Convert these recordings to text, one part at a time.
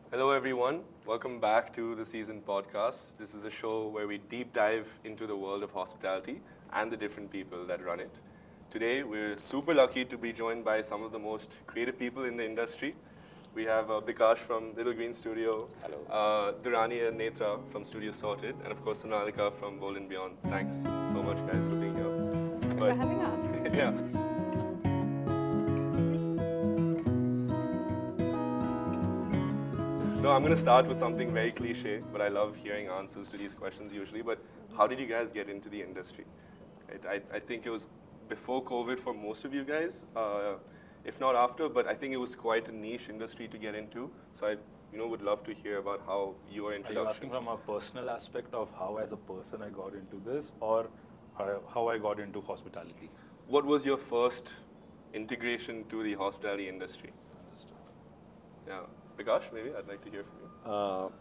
Hello, everyone. Welcome back to the Season Podcast. This is a show where we deep dive into the world of hospitality and the different people that run it. Today, we're super lucky to be joined by some of the most creative people in the industry. We have Bikash from Little Green Studio, Durani and Netra from Studio Sorted, and of course Sonalika from Bold and Beyond. Thanks so much, guys, for being here. Thanks for having us. Yeah. No, I'm going to start with something very cliche, but I love hearing answers to these questions usually. But how did you guys get into the industry? Right? I think it was before COVID for most of you guys, if not after, but I think it was quite a niche industry to get into. So I would love to hear about how your introduction. Are you asking from a personal aspect of how as a person I got into this, or how I got into hospitality? What was your first integration to the hospitality industry? Understood. Yeah. Bikash, maybe I'd like to hear from you.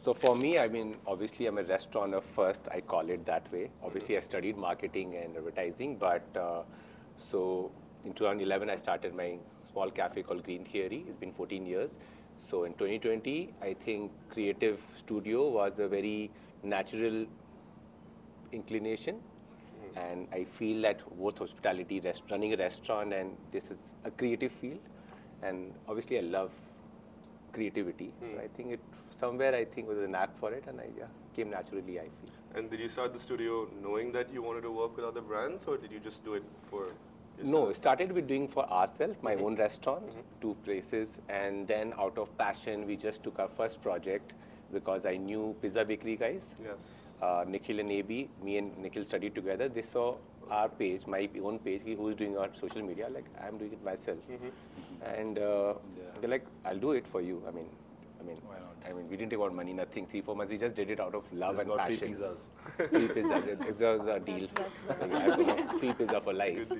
So for me, obviously I'm a restaurateur first, I call it that way. Obviously I studied marketing and advertising, but so in 2011 I started my small cafe called Green Theory. It's been 14 years. So in 2020, I think creative studio was a very natural inclination. And I feel that both hospitality, running a restaurant, and this is a creative field. And obviously I love creativity. So I think it was a knack for it, and came naturally, I feel. And did you start the studio knowing that you wanted to work with other brands, or did you just do it for yourself? No, started with doing for ourselves, my own restaurant, 2 places, and then out of passion, we just took our first project because I knew Pizza Bakery guys. Yes. Nikhil and AB, me and Nikhil studied together. They saw our page, my own page, who's doing our social media, like I'm doing it myself. And they're like, I'll do it for you. I mean, Why not? we didn't take out money, nothing, 3-4 months. We just did it out of love Just and got passion. free pizzas. Free pizzas. It's a deal. Free pizza for life. Good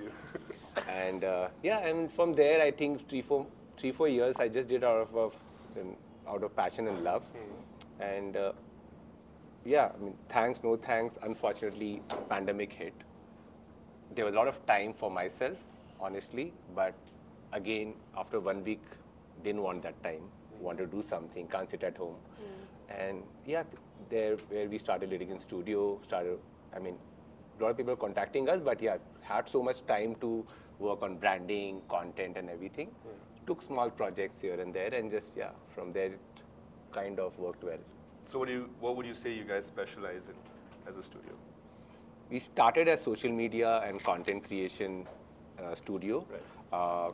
deal. And from there, I think 3-4 years, I just did out of passion and love. And thanks, no thanks. Unfortunately, pandemic hit. There was a lot of time for myself, honestly, but again, after 1 week, didn't want that time. Wanted to do something, can't sit at home. And there where we started Little Green Studio, a lot of people contacting us, but had so much time to work on branding, content and everything. Took small projects here and there, and from there it kind of worked well. So what would you say you guys specialize in as a studio? We started as social media and content creation studio. Right.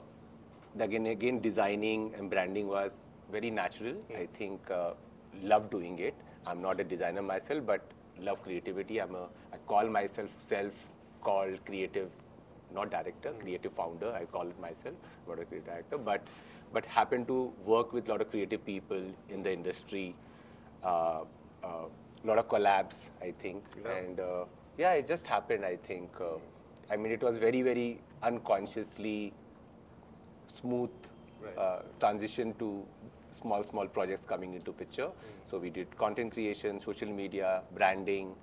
Again, designing and branding was very natural. I think love doing it. I'm not a designer myself, but love creativity. I call myself self-called creative, not director, creative founder. I call it myself, not a creative director, but happen to work with a lot of creative people in the industry. A lot of collabs, I think, and it just happened. I think, it was very, very unconsciously smooth transition to small projects coming into picture. So we did content creation, social media, branding.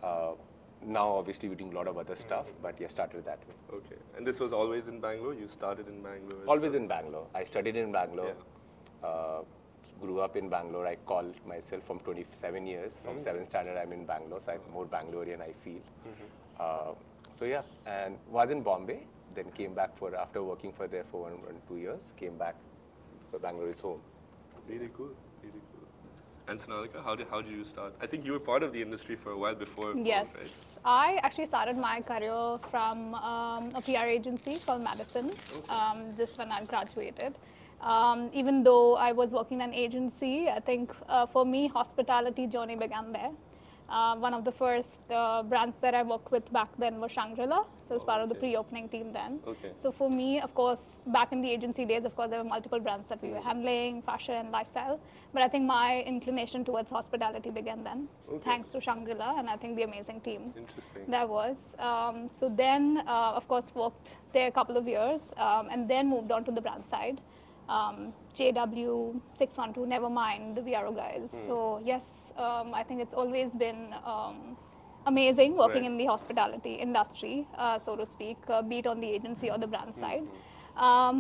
Now, obviously, we're doing a lot of other stuff, but started that way. Okay. And this was always in Bangalore? You started in Bangalore? Always in Bangalore. I studied in Bangalore. Grew up in Bangalore. I call myself from 27 years. From 7th standard, I'm in Bangalore, so I'm more Bangalorean, I feel. And was in Bombay. Then came back after working there for 2 years, came back, so Bangalore is home. Really cool, really cool. And Sonalika, how did you start? I think you were part of the industry for a while before. Yes, right? I actually started my career from a PR agency called Madison, just when I graduated. Even though I was working in an agency, I think for me, hospitality journey began there. One of the first brands that I worked with back then was Shangri-La, so I was part of the pre-opening team then. Okay. So for me, of course, back in the agency days, of course, there were multiple brands that we were handling, fashion, lifestyle. But I think my inclination towards hospitality began then, thanks to Shangri-La and I think the amazing team. Interesting. That was. So then, of course, worked there a couple of years and then moved on to the brand side. JW, 612, Nevermind, the VRO guys. So yes, I think it's always been amazing working in the hospitality industry, so to speak, be it on the agency or the brand side.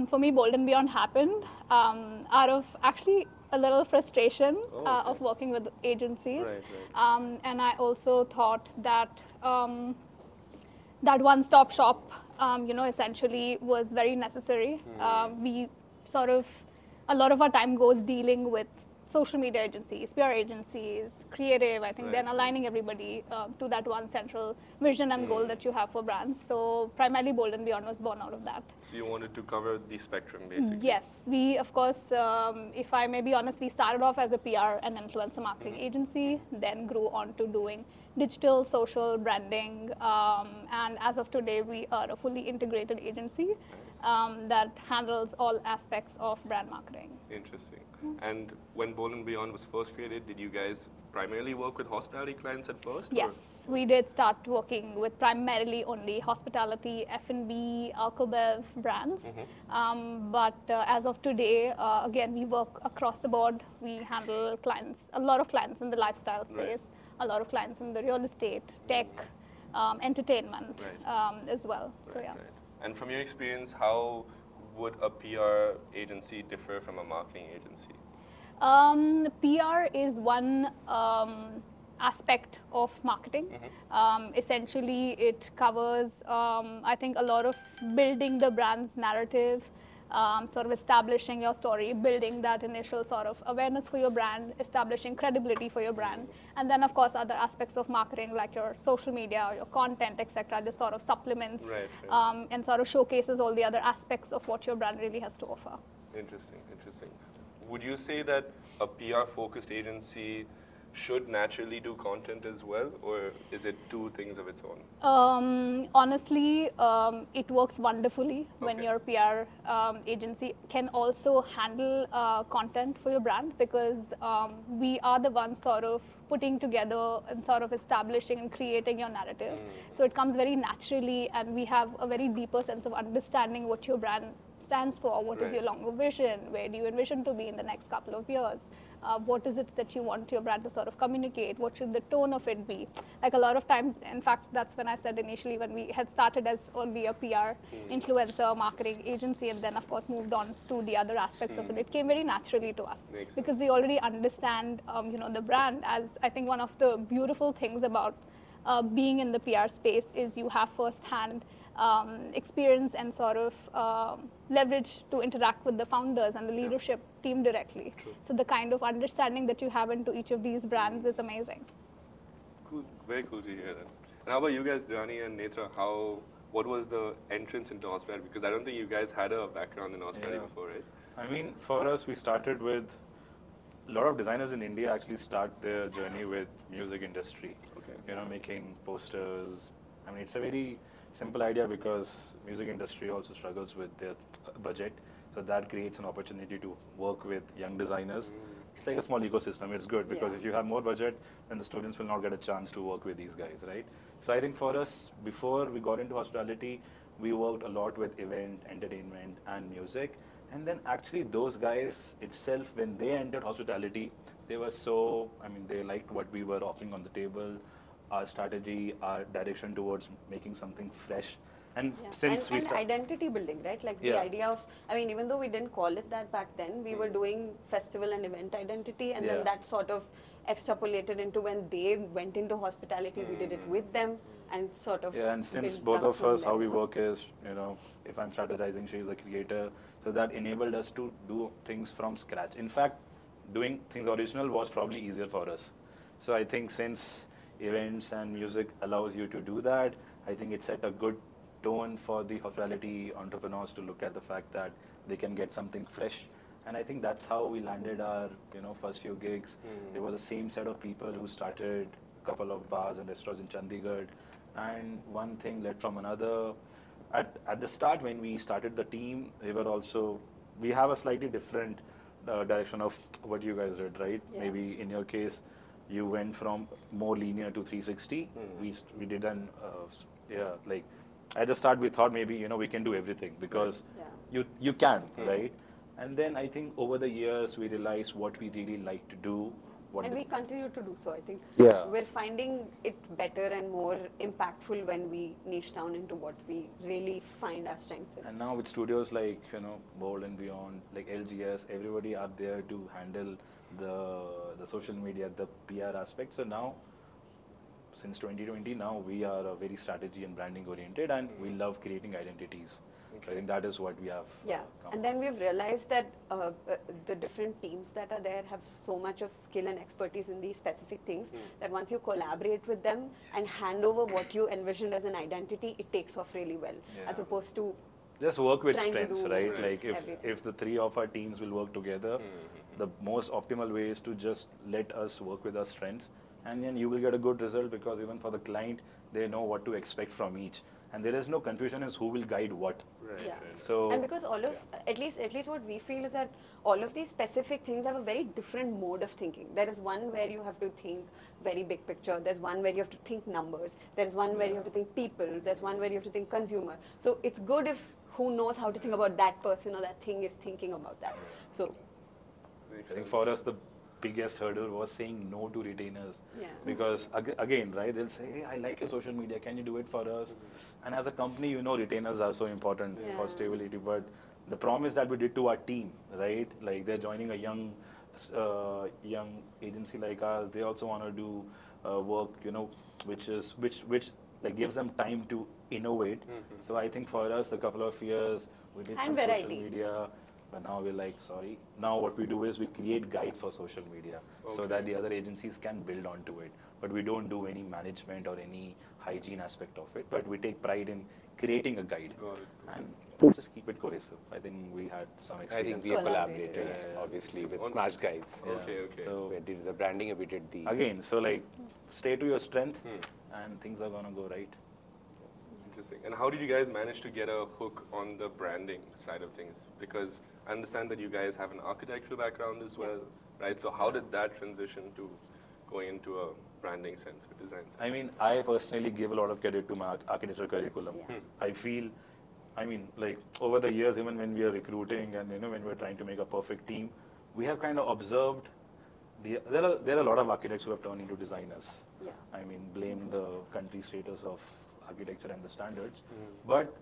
For me, Bold and Beyond happened out of actually a little frustration Oh, okay. of working with agencies. Right. And I also thought that that one-stop shop, essentially was very necessary. We sort of, a lot of our time goes dealing with social media agencies, PR agencies, creative, I think then Right. aligning everybody to that one central vision and goal that you have for brands. So primarily Bold and Beyond was born out of that. So you wanted to cover the spectrum, basically. Yes, we, of course, if I may be honest, we started off as a PR and influencer marketing agency, then grew on to doing digital, social, branding, and as of today, we are a fully integrated agency that handles all aspects of brand marketing. Interesting. And when Bold and Beyond was first created, did you guys primarily work with hospitality clients at first? or- Yes, we did start working with primarily only hospitality, F&B, alcobev brands. But as of today, again, we work across the board. We handle clients, a lot of clients in the lifestyle space, a lot of clients in the real estate, tech, entertainment as well. So yeah. Right. And from your experience, how would a PR agency differ from a marketing agency? PR is one aspect of marketing. Essentially, it covers, I think, a lot of building the brand's narrative, sort of establishing your story, building that initial sort of awareness for your brand, establishing credibility for your brand, and then, of course, other aspects of marketing like your social media, your content, etc., just sort of supplements and sort of showcases all the other aspects of what your brand really has to offer. Interesting. Would you say that a PR-focused agency should naturally do content as well, or is it two things of its own? Honestly, it works wonderfully when Okay. your PR agency can also handle content for your brand, because we are the ones sort of putting together and sort of establishing and creating your narrative. So it comes very naturally, and we have a very deeper sense of understanding what your brand stands for, what is your longer vision, where do you envision to be in the next couple of years, what is it that you want your brand to sort of communicate, what should the tone of it be. Like a lot of times, in fact, that's when I said initially, when we had started as only a PR influencer marketing agency, and then of course moved on to the other aspects of it, it came very naturally to us. Makes Because sense. we already understand the brand. As I think one of the beautiful things about being in the PR space is you have first-hand experience and sort of leverage to interact with the founders and the leadership team directly. So the kind of understanding that you have into each of these brands is amazing. Cool. Very cool to hear that. And how about you guys, Durani and Netra? What was the entrance into hospitality? Because I don't think you guys had a background in hospitality before, right? I mean, for us, we started with a lot of designers in India actually start their journey with music industry. Okay. Making posters. I mean, it's a very simple idea because music industry also struggles with their budget. So that creates an opportunity to work with young designers. It's like a small ecosystem. It's good because if you have more budget, then the students will not get a chance to work with these guys, right? So I think for us, before we got into hospitality, we worked a lot with event, entertainment, and music. And then actually those guys itself, when they entered hospitality, they liked what we were offering on the table, our strategy, our direction towards making something fresh. And since we started identity building, right? Like the idea of, even though we didn't call it that back then, we were doing festival and event identity, and then that sort of extrapolated into when they went into hospitality, we did it with them, and sort of. Yeah, and since built both up of from us, how we there. work is, if I'm strategizing, she's a creator. So that enabled us to do things from scratch. In fact, doing things original was probably easier for us. So I think since events and music allows you to do that, I think it set a good tone for the hospitality entrepreneurs to look at the fact that they can get something fresh. And I think that's how we landed our first few gigs. It was the same set of people who started a couple of bars and restaurants in Chandigarh, and one thing led from another. At the start, when we started the team, we have a slightly different direction of what you guys did, right? Yeah. Maybe in your case, you went from more linear to 360. We did at the start we thought maybe we can do everything because you can, right? And then I think over the years we realized what we really like to do, what And the- we continue to do so. I think Yeah. we're finding it better and more impactful when we niche down into what we really find our strengths in. And now with studios like, Bold and Beyond, like LGS, everybody are there to handle the social media, the PR aspect. So now, since 2020, now we are very strategy and branding oriented, and we love creating identities. So I think that is what we have. Yeah, come and up. then we've realized that the different teams that are there have so much of skill and expertise in these specific things that once you collaborate with them and hand over what you envisioned as an identity, it takes off really well, as Yeah. opposed to Just work with trying to strengths, do right? Like everything. if the three of our teams will work together, the most optimal way is to just let us work with our strengths, and then you will get a good result, because even for the client, they know what to expect from each, and there is no confusion as who will guide what. Right, Yeah. right. So And because all of, at least what we feel is that all of these specific things have a very different mode of thinking. There is one where you have to think very big picture. There's one where you have to think numbers. There's one where you have to think people. There's one where you have to think consumer. So it's good if who knows how to think about that person or that thing is thinking about that. So Makes I think sense. for us, the biggest hurdle was saying no to retainers. Yeah. Because again, right, they'll say, hey, I like your social media, can you do it for us? And as a company, retainers are so important Yeah. for stability. But the promise that we did to our team, right, like they're joining a young agency like ours, they also want to do work, which like gives them time to innovate. So I think for us, the couple of years, we did And some variety. social media. But now we're like, sorry. Now what we do is we create guides for social media so that the other agencies can build onto it. But we don't do any management or any hygiene aspect of it. But we take pride in creating a guide Got it. and just keep it cohesive. I think we had some I experience. think we have Collaborated. collaborated, Yeah. obviously, with On- Smash Guys. Yeah. Okay. So We did the branding and we did the... again, so like stay to your strength and things are gonna go right. Interesting. And how did you guys manage to get a hook on the branding side of things? Because I understand that you guys have an architectural background as well, right? So how did that transition to going into a branding sense or design sense? I mean, I personally give a lot of credit to my architecture curriculum. Yeah. I feel, like over the years, even when we are recruiting and when we're trying to make a perfect team, we have kind of observed there are a lot of architects who have turned into designers. Yeah. I mean, blame the country status of architecture and the standards, but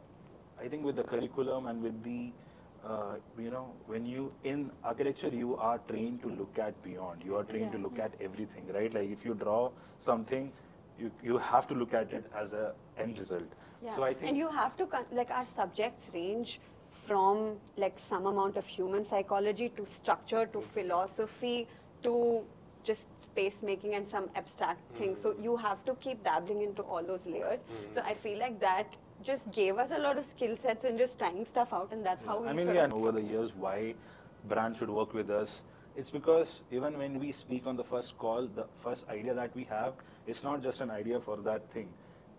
I think with the curriculum and with the when you in architecture, you are trained to look at beyond. You are trained to look at everything, right? Like if you draw something, you have to look at it as a end result. yeah. So I think and you have to like our subjects range from like some amount of human psychology to structure to philosophy to just space making and some abstract things. So you have to keep dabbling into all those layers. So I feel like that just gave us a lot of skill sets and just trying stuff out, and that's how we I mean, sort yeah, of over the years, why brands should work with us, it's because even when we speak on the first call, the first idea that we have, it's not just an idea for that thing.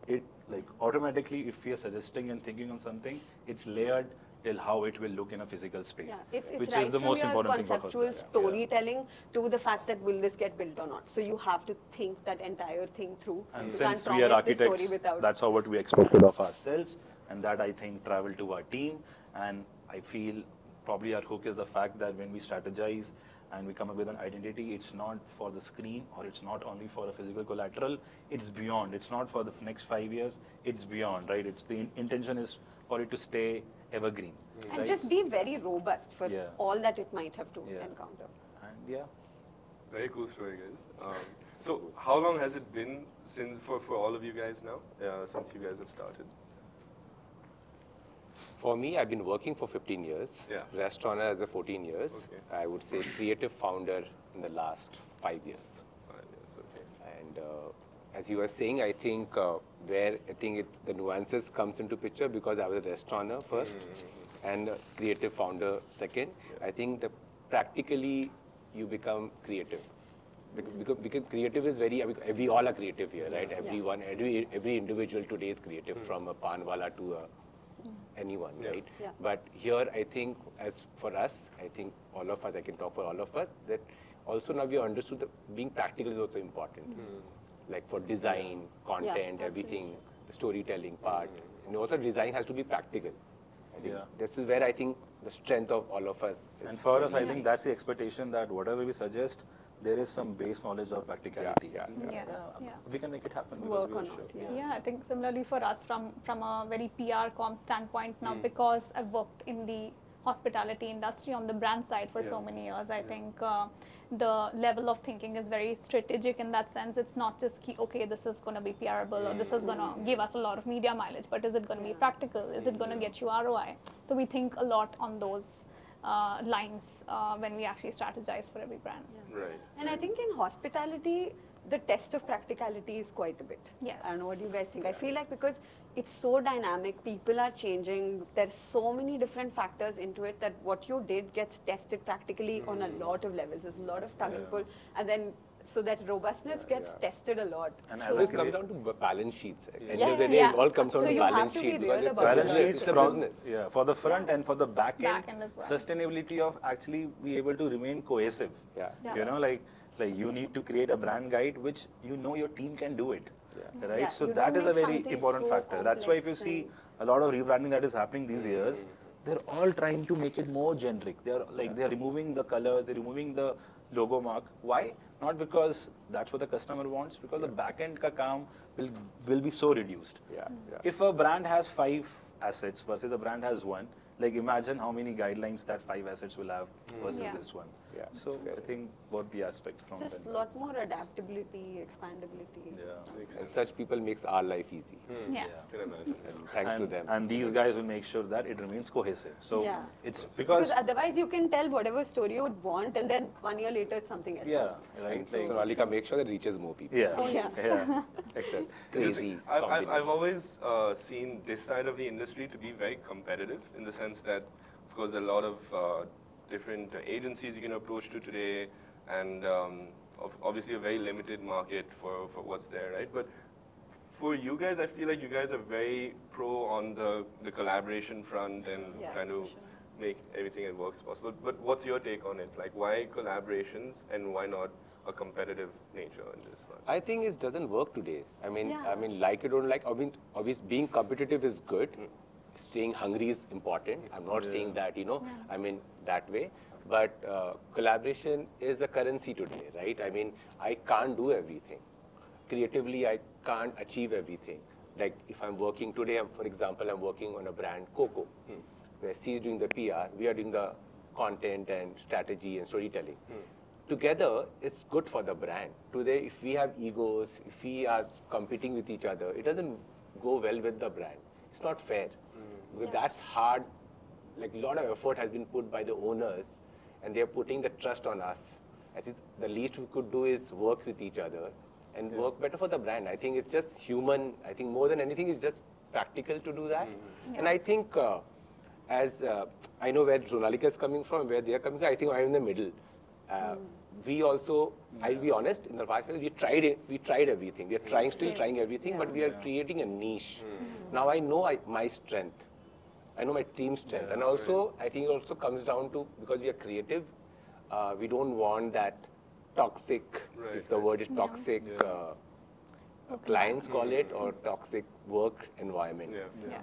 It like automatically, if we are suggesting and thinking on something, it's layered till how it will look in a physical space, Yeah, it's which right is the from most your important thing for conceptual hospitality. storytelling to the fact that will this get built or not. So you have to think that entire thing through. And You since can't we are promise the story architects, without. that's how what we expected of ourselves, and that I think traveled to our team. And I feel probably our hook is the fact that when we strategize and we come up with an identity, it's not for the screen or it's not only for a physical collateral, it's beyond. It's not for the next 5 years, it's beyond, right? It's the intention is for it to stay evergreen. And right? just be very robust for Yeah. all that it might have to Yeah. encounter. And yeah. Very cool story, guys. So how long has it been since for all of you guys now, since you guys have started? For me, I've been working for 15 years. Yeah. Restaurant as a 14 years. Okay. I would say creative founder in the last 5 years. 5 years, okay. And as you were saying, I think where I think the nuances comes into picture because I was a restaurateur first and a creative founder second. I think that practically you become creative. Because creative is very, we all are creative here, right? Everyone, every individual today is creative, from a panwala to anyone, Yeah. right? Yeah. But here, I think, as for us, I think all of us, I can talk for all of us, that also now we understood that being practical is also important. Like for design, content, everything, the storytelling part. And also design has to be practical. I think Yeah. this is where I think the strength of all of us is. And for us, I think that's the expectation that whatever we suggest, there is some base knowledge of practicality. Yeah. We can make it happen. Work because on we are it, sure. yeah. Yeah, I think similarly for us from a very PR com standpoint now, because I've worked in the hospitality industry on the brand side for so many years, I think the level of thinking is very strategic in that sense. It's not just, okay, this is going to be PRable or this is going to give us a lot of media mileage, but is it going to be practical? Is it going to get you ROI? So we think a lot on those lines when we actually strategize for every brand. Right. And I think in hospitality, the test of practicality is quite a bit. Yes. I don't know what you guys think. I feel like because it's so dynamic, people are changing, there's so many different factors into it that what you did gets tested practically on a lot of levels. There's a lot of tug and pull. And then, so that robustness gets tested a lot. And So as it a comes down to balance sheets. End Yeah, of the day, yeah. it all comes down So to you have balance to be sheet real because it's a about balance business. sheets It's a from business. for the front and for the back end, Back end as well. sustainability of actually be able to remain cohesive. Yeah. You know, like you need to create a brand guide which you know your team can do it. Right? Yeah, So you that don't is a make very something important so factor. That's why if you complex see and- a lot of rebranding that is happening these years, they're all trying to make it more generic. They're like they're removing the colors, they're removing the logo mark. Why? Not because that's what the customer wants, because the back end ka kaam will be so reduced. Yeah, yeah. If a brand has 5 assets versus a brand has 1, like imagine how many guidelines that 5 assets will have versus Yeah. this one. Yeah. So I think both the aspects from Just a them. lot more adaptability, expandability. Yeah. And such people makes our life easy. Yeah. Can imagine. And thanks to them. And these guys will make sure that it remains cohesive. So Yeah. it's Because because otherwise you can tell whatever story you would want and then 1 year later it's something else. yeah, right. So Sonalika makes sure that reaches more people. Yeah. Oh, yeah. Yeah. It's a crazy I've combination. always seen this side of the industry to be very competitive in the sense that, of course, there are a lot of different agencies you can approach to today, and obviously a very limited market for what's there, right? But for you guys, I feel like you guys are very pro on the collaboration front and Yeah, trying to for sure. make everything that works possible. But what's your take on it? Like, why collaborations and why not a competitive nature in this one? I think it doesn't work today. I mean, Yeah. like it or don't like. I mean, obviously, being competitive is good. Staying hungry is important. I'm not saying that, I mean, that way. But collaboration is a currency today, right? I mean, I can't do everything. Creatively, I can't achieve everything. Like if I'm working today, for example, I'm working on a brand, Coco, where she's doing the PR, we are doing the content and strategy and storytelling. Together, it's good for the brand. Today, if we have egos, if we are competing with each other, it doesn't go well with the brand. It's not fair. Because that's hard. Like a lot of effort has been put by the owners, and they're putting the trust on us. I think the least we could do is work with each other and work better for the brand. I think it's just human. I think more than anything, it's just practical to do that. And I think as I know where Sonalika is coming from, where they are coming from, I think I'm in the middle. We also, I'll be honest, in the past we tried it. We tried everything. We are still trying everything, but we are creating a niche. Now I know my strength. I know my team's strength. And also, I think it also comes down to, because we are creative, we don't want that toxic, if the word is toxic, clients call it, or toxic work environment.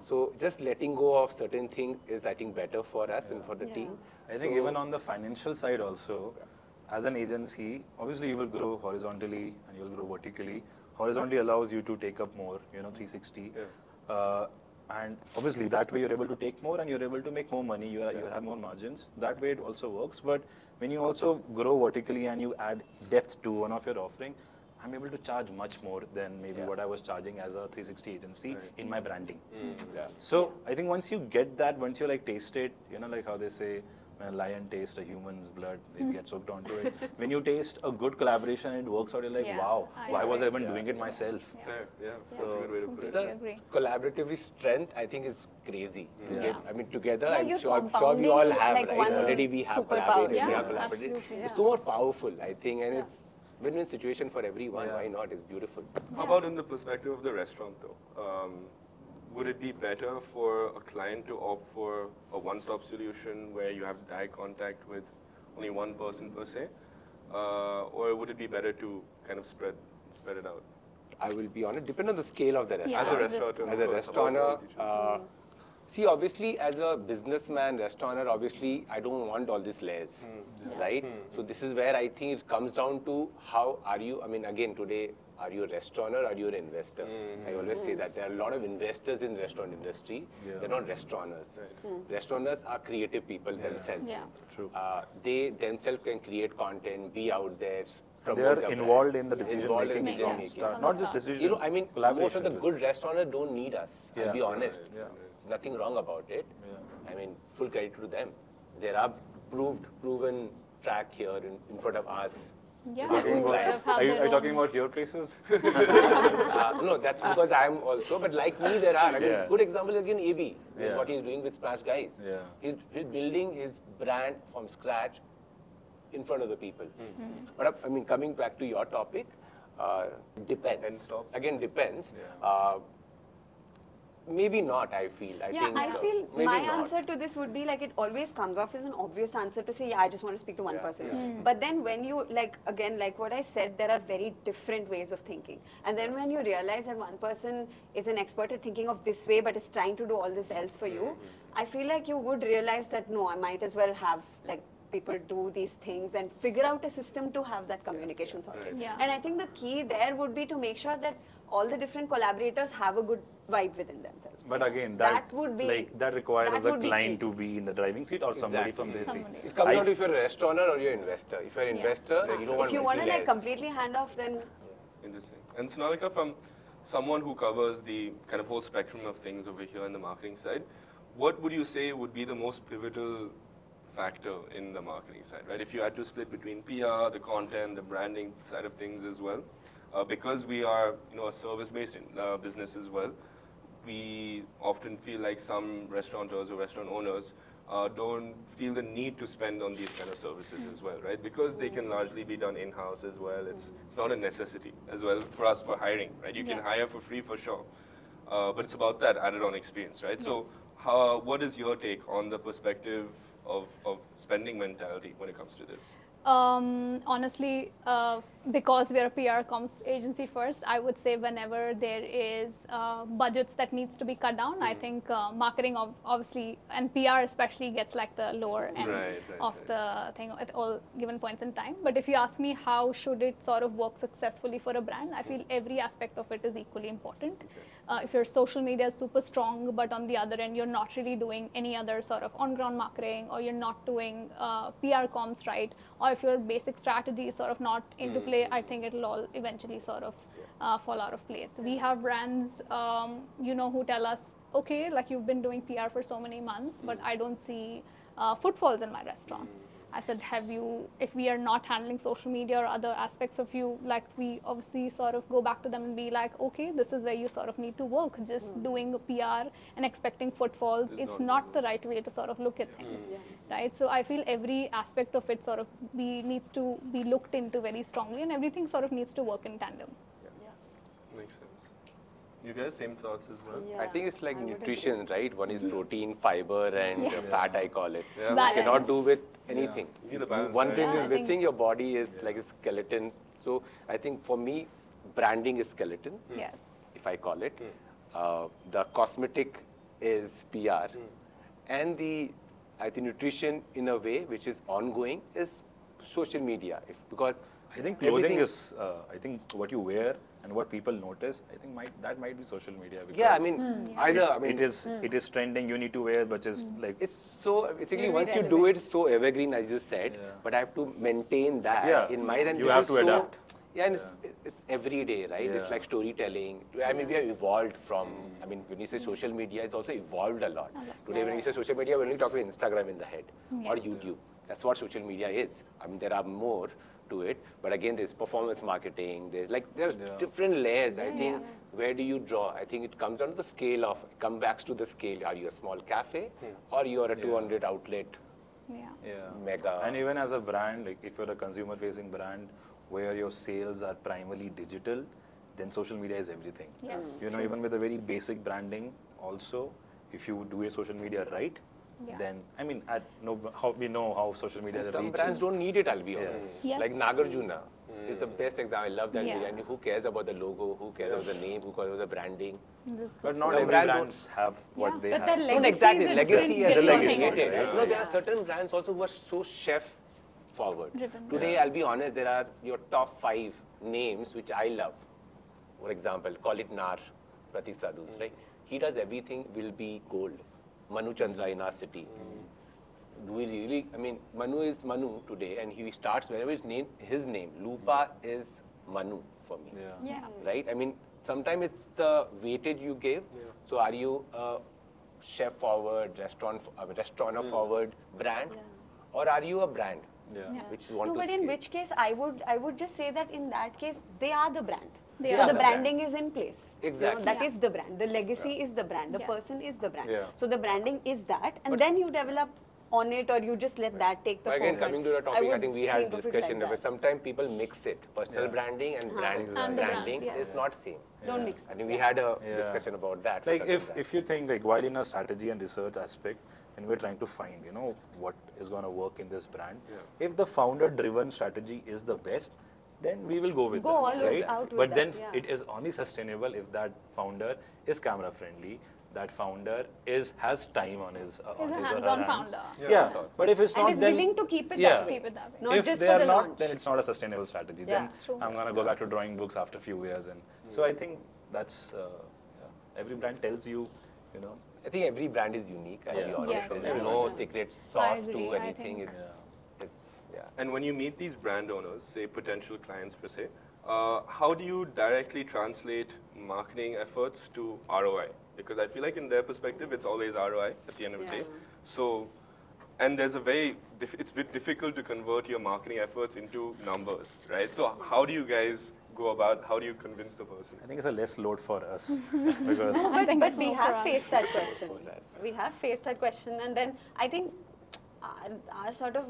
So just letting go of certain things is, I think, better for us and for the team. I think even on the financial side also, as an agency, obviously you will grow horizontally and you will grow vertically. Horizontally allows you to take up more, 360. And obviously that way you're able to take more and you're able to make more money, you have more margins. That way it also works. But when you also grow vertically and you add depth to one of your offering, I'm able to charge much more than maybe what I was charging as a 360 agency in my branding. So I think once you get that, once you taste it, like how they say, when a lion tastes a human's blood, they get soaked onto it. When you taste a good collaboration and it works out, you're like, wow, why was I even doing it myself? Fair, yeah. That's a good way to put it. Completely agree. Collaboratively strength, I think, is crazy. Yeah. I mean, together, Yeah, I'm you're sure we compounding all have, like right? one Already we have superpower. collaborated, we Yeah, have collaborated. absolutely. It's so more powerful, I think, and it's win-win situation for everyone. Why not? It's beautiful. How about in the perspective of the restaurant, though? Would it be better for a client to opt for a one-stop solution where you have direct contact with only one person per se, or would it be better to kind of spread it out? I will be honest, depend on the scale of the restaurant. As a restaurateur, As a of course, restaurateur, See, obviously, as a businessman, restaurateur, obviously, I don't want all these layers, right? So this is where I think it comes down to how are you, I mean, again, today, are you a restaurateur or are you an investor? I always say that there are a lot of investors in the restaurant industry. They're not restaurateurs. Restaurateurs are creative people themselves. Yeah. True. They themselves can create content, be out there. They promote are the involved brand. in the decision Involved in making decision from making. start. Not just decision. You know, I mean, most of collaboration the with- good restaurateurs don't need us. I'll be honest. Yeah. Nothing wrong about it. I mean, full credit to them. There are proven track here in front of us. Yeah. Talking who about- sort of have Are you their talking own- about your places? No, that's because I'm also, but like me, there are. I mean, Yeah. good example is again AB. That's Yeah. what he's doing with Splash Guys. Yeah. He's building his brand from scratch in front of the people. But I mean, coming back to your topic, depends. End stop. Again, depends. Maybe not, I feel. I Yeah, think, I feel maybe my not. answer to this would be like it always comes off as an obvious answer to say, yeah, I just want to speak to one person. But then when you, like, again, like what I said, there are very different ways of thinking. And then when you realize that one person is an expert at thinking of this way but is trying to do all this else for you, I feel like you would realize that, no, I might as well have, like, people do these things and figure out a system to have that communication sorted. Yeah. And I think the key there would be to make sure that all the different collaborators have a good vibe within themselves. But again, that would be like that requires that the would be client key. to be in the driving seat or somebody from the seat. Somebody. It comes I- down to if you're a restaurateur or you're an investor. If you're an investor, you don't want If you want to like multi-layers. completely hand off, then Interesting. And Sonalika, from someone who covers the kind of whole spectrum of things over here on the marketing side, what would you say would be the most pivotal factor in the marketing side, right? If you had to split between PR, the content, the branding side of things as well, because we are, a service-based business as well, we often feel like some restaurateurs or restaurant owners don't feel the need to spend on these kind of services as well, right? Because they can largely be done in-house as well. It's not a necessity as well for us for hiring, right? You can hire for free for sure, but it's about that added-on experience, right? So, what is your take on the perspective of spending mentality when it comes to this? Honestly, because we're a PR comms agency first, I would say whenever there is budgets that needs to be cut down, I think marketing obviously and PR especially gets like the lower end of the thing at all given points in time. But if you ask me how should it sort of work successfully for a brand, I feel every aspect of it is equally important. If your social media is super strong, but on the other end, you're not really doing any other sort of on-ground marketing, or you're not doing PR comms right, or if your basic strategy is sort of not into play, I think it'll all eventually sort of fall out of place. We have brands, who tell us, okay, like you've been doing PR for so many months, but I don't see footfalls in my restaurant. I said, if we are not handling social media or other aspects of you, like we obviously sort of go back to them and be like, okay, this is where you sort of need to work. Just doing a PR and expecting footfalls, it's not the right way to sort of look at things, right? So I feel every aspect of it sort of needs to be looked into very strongly, and everything sort of needs to work in tandem. Makes sense. You guys, same thoughts as well? yeah, I think it's like I would nutrition, right? One is protein, fiber, and fat, I call it. Yeah. You Balance. cannot do with anything. You need the balance, One right? thing Yeah, I is think- missing, your body is like a skeleton. So I think for me, branding is skeleton, Yes. if I call it. The cosmetic is PR. And I think nutrition in a way, which is ongoing, is social media. Because I think clothing everything- is, I think what you wear and what people notice, I think that might be social media. Yeah, I because mean, either, I mean, it is trending, you need to wear, but just like, it's so, basically, Very once you do it, it's so evergreen, as you said, Yeah. but I have to maintain that Yeah. in mind. And You this have is to so- adapt. Yeah, and it's every day, right? It's Yeah. like storytelling. I mean, we have evolved from, I mean, when you say social media, it's also evolved a lot. Today, when you say social media, we're only talking Instagram in the head or YouTube. That's what social media is. I mean, there are more to it, but again, there's performance marketing. There's different layers. I think, where do you draw? I think it comes down to the scale of, come back to the scale. Are you a small cafe or you're a 200 outlet Yeah. mega? And even as a brand, like if you're a consumer-facing brand where your sales are primarily digital, then social media is everything. Yes. Even with a very basic branding, also, if you do a social media right, Yeah. then I mean, we know how social media And some reaches. brands don't need it, I'll be honest. Yes. Like Nagarjuna. is the best example. I love that Yeah. video. And who cares about the logo? Who cares about the name? Who cares about the branding? But not Some every brand brands have what Yeah. they But have. their No, legacy exactly. is a Legacy different has been legacy, created. right? You know, there are certain brands also who are so chef forward. Driven. Today, I'll be honest, there are your top 5 names which I love. For example, call it Nar, Pratik Sadhu, right? He does everything will be gold. Manu Chandra in our city. Do we really? I mean, Manu is Manu today, and he starts wherever his name. Lupa is Manu for me. Yeah. Right? I mean, sometimes it's the weightage you give. So, are you a chef forward, restaurant forward brand, or are you a brand which you want No, to but in scale? which case, I would just say that in that case, they are the brand. They So are the the branding is in place. You know, Exactly. that Yeah. is the brand. The legacy is the brand. The Yes. person is the brand. Yeah. So the branding is that, and then you develop on it, or you just let that take the But again, forefront. coming to the topic, I would think we had think of it discussion like where that. sometimes people mix it. Personal Yeah. branding and brand And the brand, branding yeah. is not same. Don't mix I it. think we had a Yeah. discussion about that. for Like certain if brands. you think like while in a strategy and research aspect, and we're trying to find what is going to work in this brand. If the founder driven strategy is the best, then we will go with Go that, all right? out with But that, then yeah. it is only sustainable if that founder is camera friendly, that founder has time on his Is a or her hands-on hands. founder. Yeah, but if it's And not is then willing to keep it yeah. that way. Keep it that way. Not if just they for are the not, launch. then it's not a sustainable strategy. Yeah. Then True. I'm gonna go back to drawing books after a few years, and so I think that's every brand tells you, I think every brand is unique. I'll be Yeah. honest. Yes. There's Yeah. no secret sauce agree. to I anything. think- It's And when you meet these brand owners, say potential clients per se, how do you directly translate marketing efforts to ROI? Because I feel like in their perspective, it's always ROI at the end of the day. So, and there's a it's a bit difficult to convert your marketing efforts into numbers, right? So how do you guys go about, how do you convince the person? I think it's a less load for us because think But it's we more for have us. faced that question. For us. We have faced that question, and then I think our sort of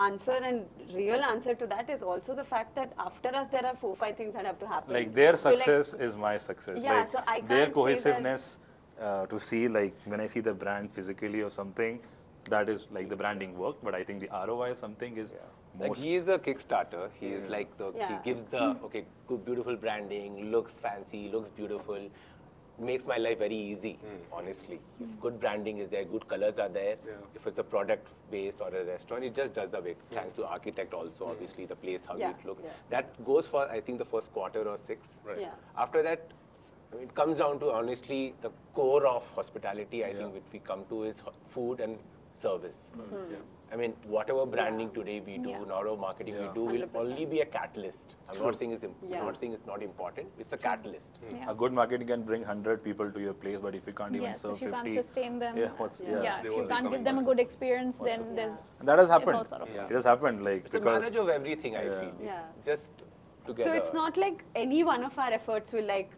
answer and real answer to that is also the fact that after us there are 4-5 things that have to happen. like their So, like, success is my success. Yeah, like so I their can't say that- cohesiveness to see like when I see the brand physically or something, that is like the branding work. But I think the ROI something is like most. he is the Kickstarter. He is like he Yeah. gives the good beautiful branding, looks fancy, looks beautiful, makes my life very easy. Honestly, if good branding is there, good colors are there. If it's a product based or a restaurant, it just does the way. Thanks to architect also, obviously the place how Yeah, it looks. yeah. That goes for I think the first quarter or 6. Right. Yeah. After that, I mean, it comes down to honestly the core of hospitality. I think which we come to is food and service. I mean, whatever branding today we do, Yeah. whatever marketing we do, will 100%. only be a catalyst. I'm not saying not saying it's not important. It's a catalyst. Yeah. A good marketing can bring 100 people to your place, but if you can't even Yes, serve if you 50, can't sustain them, yeah, what's yeah, yeah. if They you won't be can't give coming them a back. good experience, then there's And that has it's all happened. sort of- It has happened like It's a because marriage of everything. I Yeah. feel it's Yeah. just together. So it's not like any one of our efforts will like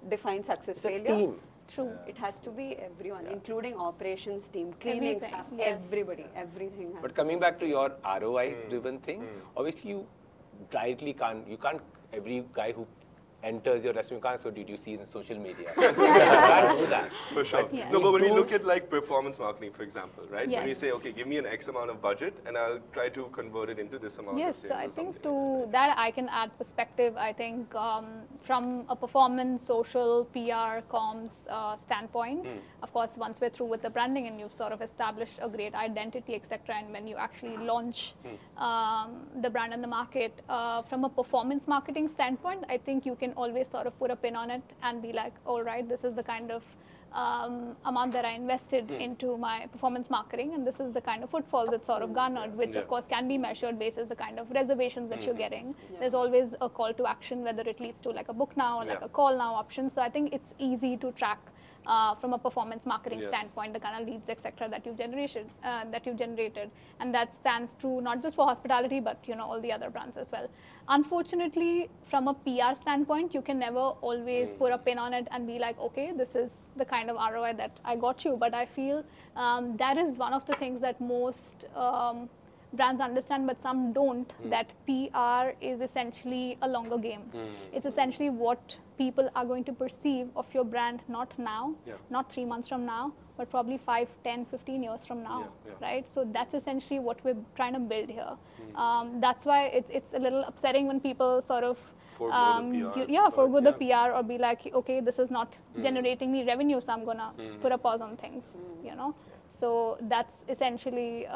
define success It's a failure. team. True. It has to be everyone, including operations team, cleaning Everything, staff, yes. everybody, everything. Has But coming back to your ROI driven thing, obviously you can't every guy who enters your restaurant, you can't, so did you see in social media? You can't do that. For sure. Yeah. No, but when you do- look at like performance marketing, for example, right? When you Yes. say, okay, give me an X amount of budget and I'll try to convert it into this amount Yes, of so sales I or think something. to that I can add perspective. I think from a performance, social, PR, comms standpoint, of course, once we're through with the branding and you've sort of established a great identity, etc., and when you actually launch the brand in the market, from a performance marketing standpoint, I think you can always sort of put a pin on it and be like, all right, this is the kind of amount that I invested into my performance marketing, and this is the kind of footfalls it sort of garnered, which of course can be measured based as the kind of reservations that you're getting. There's always a call to action, whether it leads to like a book now or like a call now option. So I think it's easy to track from a performance marketing standpoint, the kind of leads, etc., that you've generated, and that stands true not just for hospitality, but all the other brands as well. Unfortunately, from a PR standpoint, you can never always put a pin on it and be like, okay, this is the kind of ROI that I got you. But I feel that is one of the things that most brands understand, but some don't, that PR is essentially a longer game. It's essentially what people are going to perceive of your brand, not now, not 3 months from now, but probably 5, 10, 15 years from now, right? So that's essentially what we're trying to build here. That's why it's a little upsetting when people sort of forgo the PR or be like, okay, this is not generating me revenue, so I'm gonna put a pause on things, you know. So that's essentially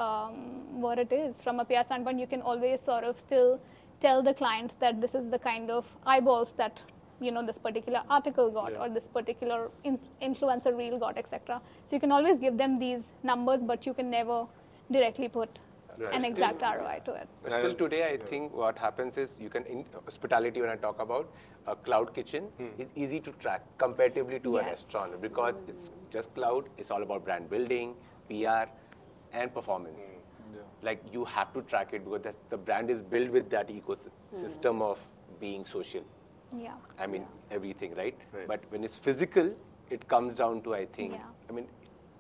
what it is. From a PR standpoint, you can always sort of still tell the client that this is the kind of eyeballs that, you know, this particular article got or this particular influencer reel got, etc. So you can always give them these numbers, but you can never directly put an exact ROI to it. But still today, I think what happens is you can, in hospitality, when I talk about a cloud kitchen, is easy to track comparatively to a restaurant, because it's just cloud. It's all about brand building, PR, and performance. Like, you have to track it because the brand is built with that ecosystem of being social. I mean, everything, right? But when it's physical, it comes down to, I think, I mean,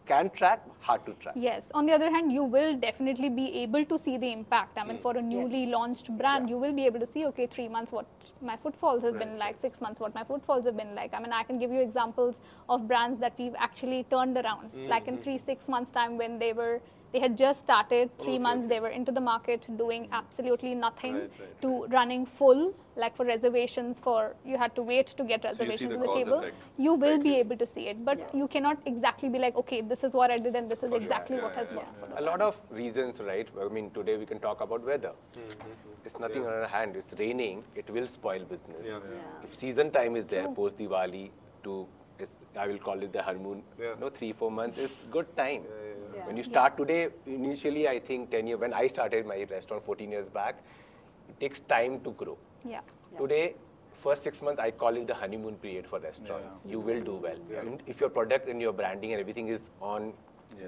can track, hard to track. Yes. On the other hand, you will definitely be able to see the impact. I mean, for a newly launched brand, you will be able to see, okay, 3 months what my footfalls have been like, 6 months what my footfalls have been like. I mean, I can give you examples of brands that we've actually turned around, like in 3-6 months time when they had just started, 3 months they were into the market doing absolutely nothing to running full, like for reservations, you had to wait to get reservations to the table. Effect. You will be able to see it, but you cannot exactly be like, okay, this is what I did and this is exactly what has worked for the A lot of reasons, right? I mean, today we can talk about weather. It's nothing on our hand. It's raining, it will spoil business. If season time is there, post Diwali I will call it the honeymoon, 3-4 months is good time. When you start today, initially I think 10 years, when I started my restaurant 14 years back, it takes time to grow. Today, first 6 months, I call it the honeymoon period for restaurants. You will do well. If your product and your branding and everything is on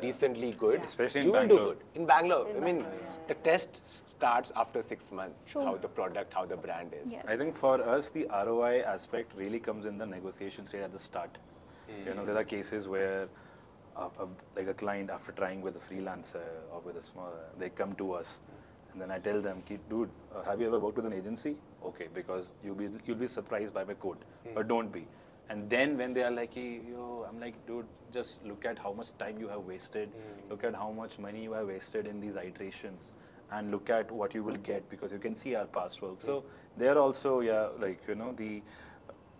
decently good, especially in you will Bangalore. do good. In Bangalore, I mean, the test starts after 6 months, how the product, how the brand is. I think for us, the ROI aspect really comes in the negotiation stage at the start. You know, there are cases where like a client, after trying with a freelancer or with a small, they come to us, and then I tell them, dude, have you ever worked with an agency? Okay, because you'll be surprised by my code, but don't be. And then when they are like, hey, I'm like, dude, just look at how much time you have wasted, look at how much money you have wasted in these iterations, and look at what you will get, because you can see our past work. So they're also, like, you know,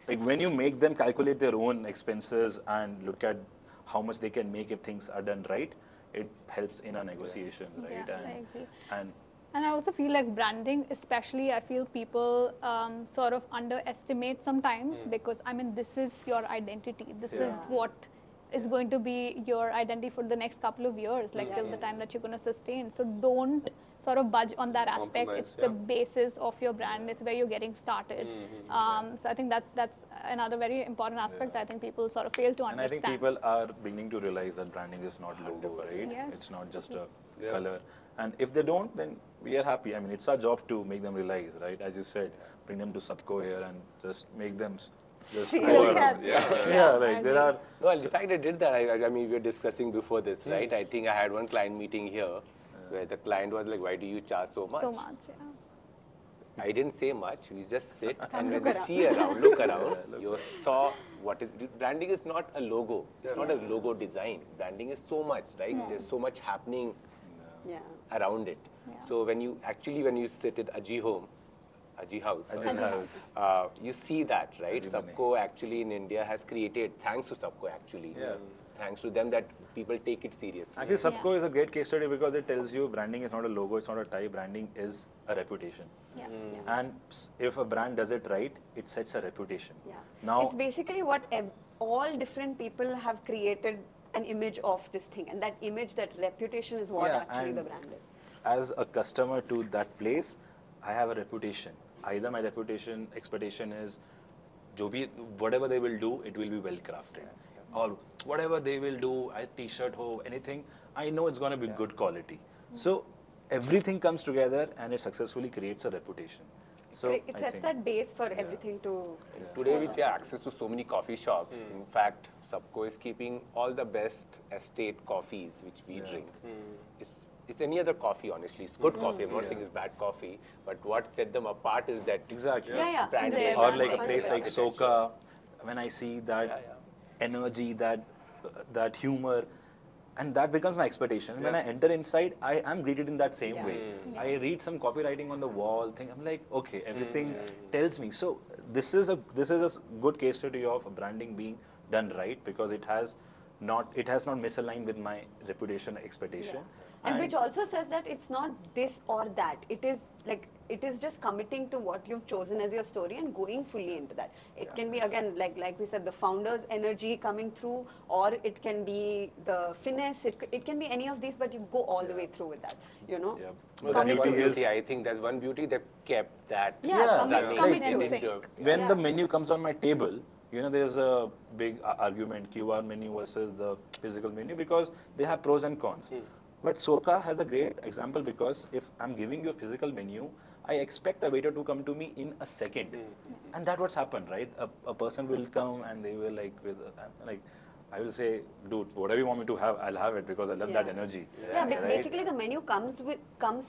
like when you make them calculate their own expenses and look at how much they can make if things are done right, it helps in a negotiation, right? Yeah, I agree. And I also feel like branding, especially, I feel people sort of underestimate sometimes, because, I mean, this is your identity. This is what is going to be your identity for the next couple of years, like till the time that you're going to sustain. So don't sort of budge on that aspect. It's the basis of your brand. It's where you're getting started. So I think that's another very important aspect that I think people sort of fail to understand. And I think people are beginning to realize that branding is not logo, right? Yes. It's not just a color. And if they don't, then we are happy. I mean, it's our job to make them realize, right? As you said, bring them to Subco here and just make them just go around. Like there are... No, in fact, I did that. I mean, we were discussing before this, right? I think I had one client meeting here where the client was like, why do you charge so much? So much, I didn't say much. We just sit and when they see around, look around, you saw what is... Branding is not a logo. It's not a logo design. Branding is so much, right? There's so much happening around it. So when you sit at Aji House, you see that, right? Subco actually in India has created, thanks to Subco actually, thanks to them, that people take it seriously. Actually, Subco is a great case study because it tells you branding is not a logo, it's not a type, branding is a reputation. And if a brand does it right, it sets a reputation. Now, it's basically what all different people have created an image of this thing, and that image, that reputation is what actually the brand is. As a customer to that place, I have a reputation. Either my expectation is, whatever they will do, it will be well crafted. Or whatever they will do, a t-shirt, anything, I know it's going to be good quality. So everything comes together and it successfully creates a reputation. So it sets that base for everything to... Today, with your access to so many coffee shops, in fact, Subco is keeping all the best estate coffees which we drink. It's it's any other coffee, honestly. It's good coffee. I'm not saying it's bad coffee, but what set them apart is that Exactly. Yeah. brand And their awareness. Or like a place like Architecture. Soka, when I see that energy, that humor, and that becomes my expectation. When I enter inside, I am greeted in that same way. I read some copywriting on the wall, I'm like, okay, everything tells me. So this is a good case study of branding being done right, because it has not misaligned with my reputation expectation. And which also says that it's not this or that. It is just committing to what you've chosen as your story and going fully into that. It can be, again, like we said, the founder's energy coming through, or it can be the finesse. It can be any of these, but you go all the way through with that. Yeah. Well, that's Beauty one beauty. is- I think that's one beauty that kept that. commit running to into- it. When the menu comes on my table, there's a big argument, QR menu versus the physical menu, because they have pros and cons. But Soka has a great example, because if I'm giving you a physical menu, I expect a waiter to come to me in a second. And that's what's happened, right? A person will come and they will I will say, dude, whatever you want me to have, I'll have it, because I love that energy. Yeah, right? basically the menu comes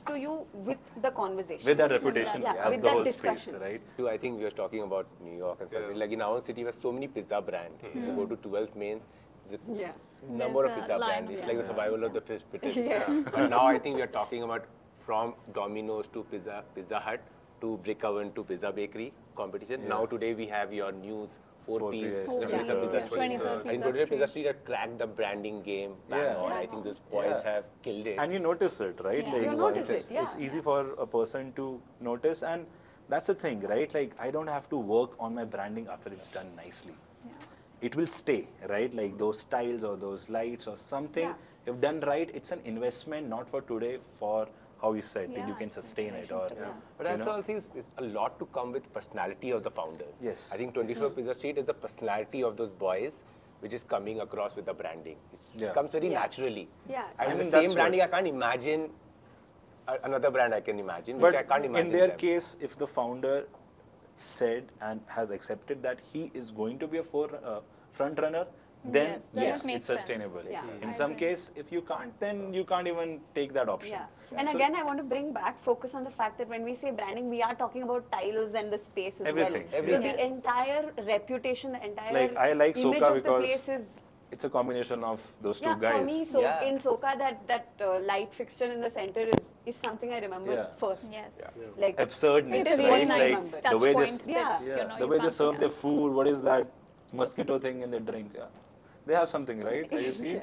to you with the conversation. With that reputation Yeah, of with the that whole discussion. space, right? I think we are talking about New York and something. Like in our city, we have so many pizza brands. If you go to 12th Main, there's a Yeah. number of There's a pizza line, brands. It's yeah. like the survival of the fittest. Yeah. But now I think we are talking about from Domino's to Pizza Hut to Brick Oven to Pizza Bakery competition. Now today we have your news. Four-piece Pizza Street. 23rd I think Pizza today Pizza Street. Street had cracked the branding game. Yeah. I think those boys have killed it. And you notice it, right? Yeah. Like, You notice it's, it, yeah. It's easy for a person to notice, and that's the thing, right? Like, I don't have to work on my branding after it's done nicely. It will stay, right? Like those styles or those lights or something. Yeah. If done right, it's an investment, not for today, for how you said Yeah, you can it's sustain it, or generations to come. But also, I think it's a lot to come with personality of the founders. Yes. I think 24 Pizza Street is the personality of those boys, which is coming across with the branding. Yeah. It comes very Yeah. naturally. Yeah. I mean, I the mean, same that's branding, what- I can't imagine another brand I can imagine, which But I can't imagine. in their them. case, if the founder said and has accepted that he is going to be a front runner, then Yes, that yes, makes it's sense. sustainable. Yeah. In I some agree. case, if you can't, then you can't even take that option. Yeah. And So- again, I want to bring back focus on the fact that when we say branding, we are talking about tiles and the space as Everything, well. everything. So the entire reputation, the entire Like, I like image Soka of the because place is. It's a combination of those two Yeah, guys. for me, in Soka, that light fixture in the center is something I remember Yeah. first. Yes. Like Absurdness, It's a right? really Like nice the touch way point they, that, Yeah. you know, the you way they can't serve miss. their food. What is that mosquito thing in the drink? Yeah. They have something, right? Have you seen?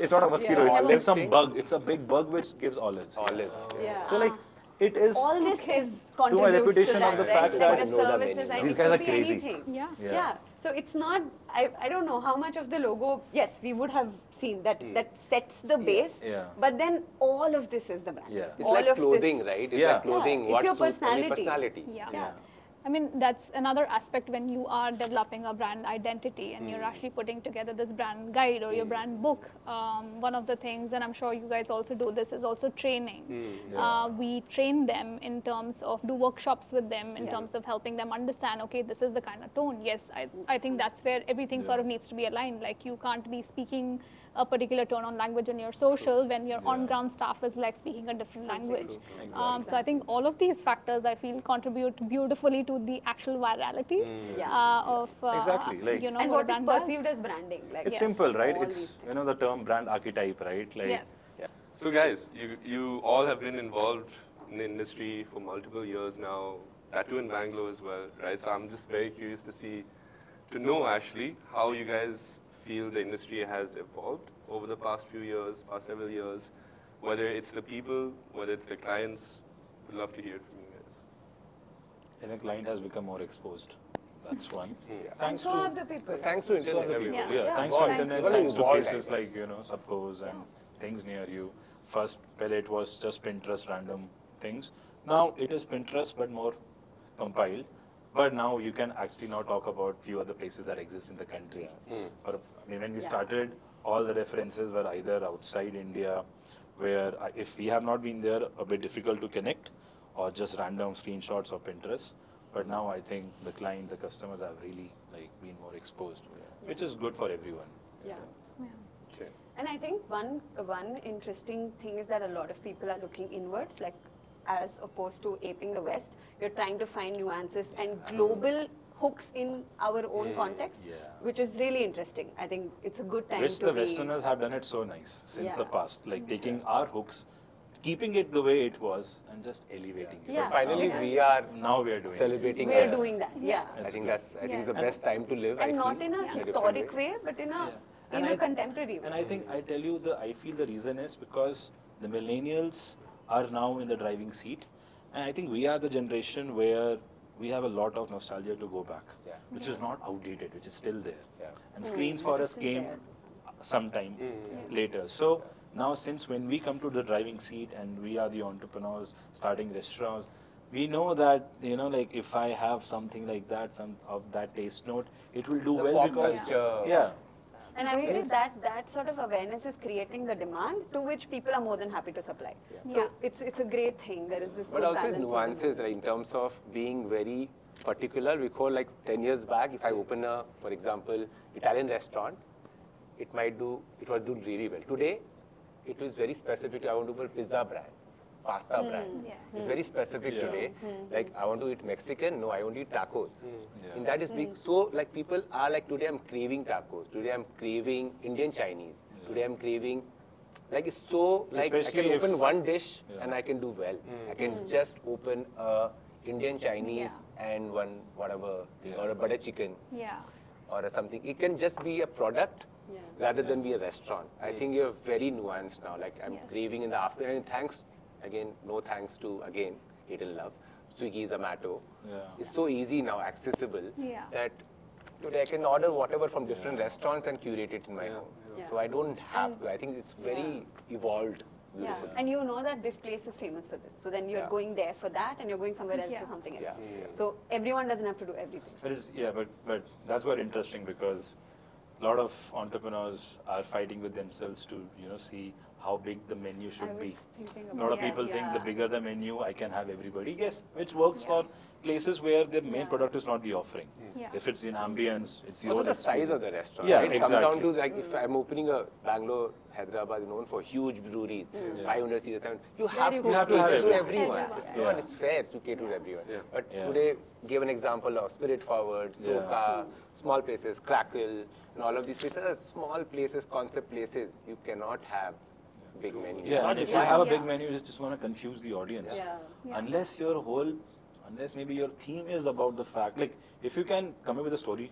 It's not a mosquito. Yeah. It's there's some Thing. bug. It's a big bug which gives olives. Olives. Yeah. So like it is. all this is contributes reputation to that, of the right? fact Like that the know the services, menu. and These it guys could are be crazy. anything. Yeah. Yeah. So it's not. I don't know how much of the logo. Yes, we would have seen that sets the base. Yeah. But then all of this is the brand. Yeah. It's all like of clothing, this, right? It's Yeah. like clothing. Yeah, it's What your suits only personality. personality. Yeah. Yeah. I mean, that's another aspect when you are developing a brand identity and you're actually putting together this brand guide or your brand book. One of the things, and I'm sure you guys also do this, is also training. We train them in terms of, do workshops with them in terms of helping them understand, okay, this is the kind of tone. Yes, I think that's where everything sort of needs to be aligned. Like, you can't be speaking a particular tone on language in your social when your on-ground staff is like speaking a different language. So I think all of these factors, I feel, contribute beautifully to the actual virality of Exactly, like- you know, And what what a is brand does. perceived as branding. Like It's simple, right? all It's these the term brand archetype, right? Like Yes. So guys, you all have been involved in the industry for multiple years now, that too in Bangalore as well, right? So I'm just very curious to know actually how you guys feel the industry has evolved over the past few years, past several years, whether it's the people, whether it's the clients. Would love to hear it from you guys. I think client has become more exposed. That's one. And Thanks so to have the people. Thanks to So are the internet. people. Yeah. Yeah, Yeah. thanks to Thanks. internet, Well, thanks to involved, places I like, Suppose and things near you. First, it was just Pinterest random things. Now it is Pinterest but more compiled. But now you can actually now talk about few other places that exist in the country. Or, when we started, all the references were either outside India, where if we have not been there, a bit difficult to connect, or just random screenshots of Pinterest. But now I think the client, the customers have really been more exposed, which is good for everyone. Yeah. Okay. And I think one interesting thing is that a lot of people are looking inwards, like as opposed to aping the West. You're trying to find nuances and global hooks in our own context, which is really interesting. I think it's a good time Which to the be. Westerners have done it so nice since the Yeah. past, like taking our hooks, keeping it the way it was, and just elevating it. Yeah. Finally, Yeah. we are Now we are doing celebrating. We're us. doing that, yeah. I think it's the Yes. best time to live. And I not feel, in a different historic way, but in a And contemporary way. And I think I tell you I feel the reason is because the millennials are now in the driving seat, and I think we are the generation where we have a lot of nostalgia to go back, Yeah. which is not outdated, which is still there. Yeah. And screens for which is us still came there. sometime later. So now since when we come to the driving seat and we are the entrepreneurs starting restaurants, we know that, like if I have something like that, some of that taste note, it will do The well pop because culture. And I would say that sort of awareness is creating the demand to which people are more than happy to supply. So it's a great thing. There is this But good also balance. nuances, like in terms of being very particular. Recall like 10 years back, if I open a, for example, Italian restaurant, it was doing really well. Today, it is very specific. I want to open pizza brand, pasta brand. Yeah. It's very specific today. Like I want to eat Mexican, no, I want to eat tacos. And that is big. So like people are like, today I'm craving tacos. Today I'm craving Indian Chinese. Today I'm craving, like it's so, like Especially I can open if- one dish and I can do well. I can just open a Indian Chinese and one whatever, or a butter chicken Yeah. or something. It can just be a product rather than be a restaurant. I think you're very nuanced now. Like I'm Yes. craving in the afternoon. And thanks, again, no thanks to, again, Eat and Love, Swiggy, Zomato. Yeah. It's so easy now, accessible, Yeah. that today I can order whatever from different restaurants and curate it in my home. Yeah. So I don't have to. I think it's very evolved. Yeah, Beautiful. and you know that this place is famous for this. So then you're Yeah. going there for that, and you're going somewhere else Yeah. for something Yeah. else. So everyone doesn't have to do everything. But that's what interesting because a lot of entrepreneurs are fighting with themselves to see how big the menu I should be. was thinking A lot of about people that. think the bigger the menu, I can have everybody. Yes, which works for places where the main product is not the offering. Yeah. If it's in ambience, it's the Also whole the size experience. of the restaurant. Yeah, right? It comes exactly. down to like if I'm opening a Bangalore, Hyderabad, known for huge breweries, 500 seats, you have you to go. have to have cater to everyone. everyone. It's Yeah. not, it's fair to cater to everyone. Yeah. But Yeah. today, give an example of Spirit Forward, Soka, small places, Crackle, and all of these places are small places, concept places. You cannot have big menus. Yeah, Not and if if you I- have a Yeah. big menu, you just want to confuse the audience. Yeah. Yeah. Unless maybe your theme is about the fact, like if you can come up with a story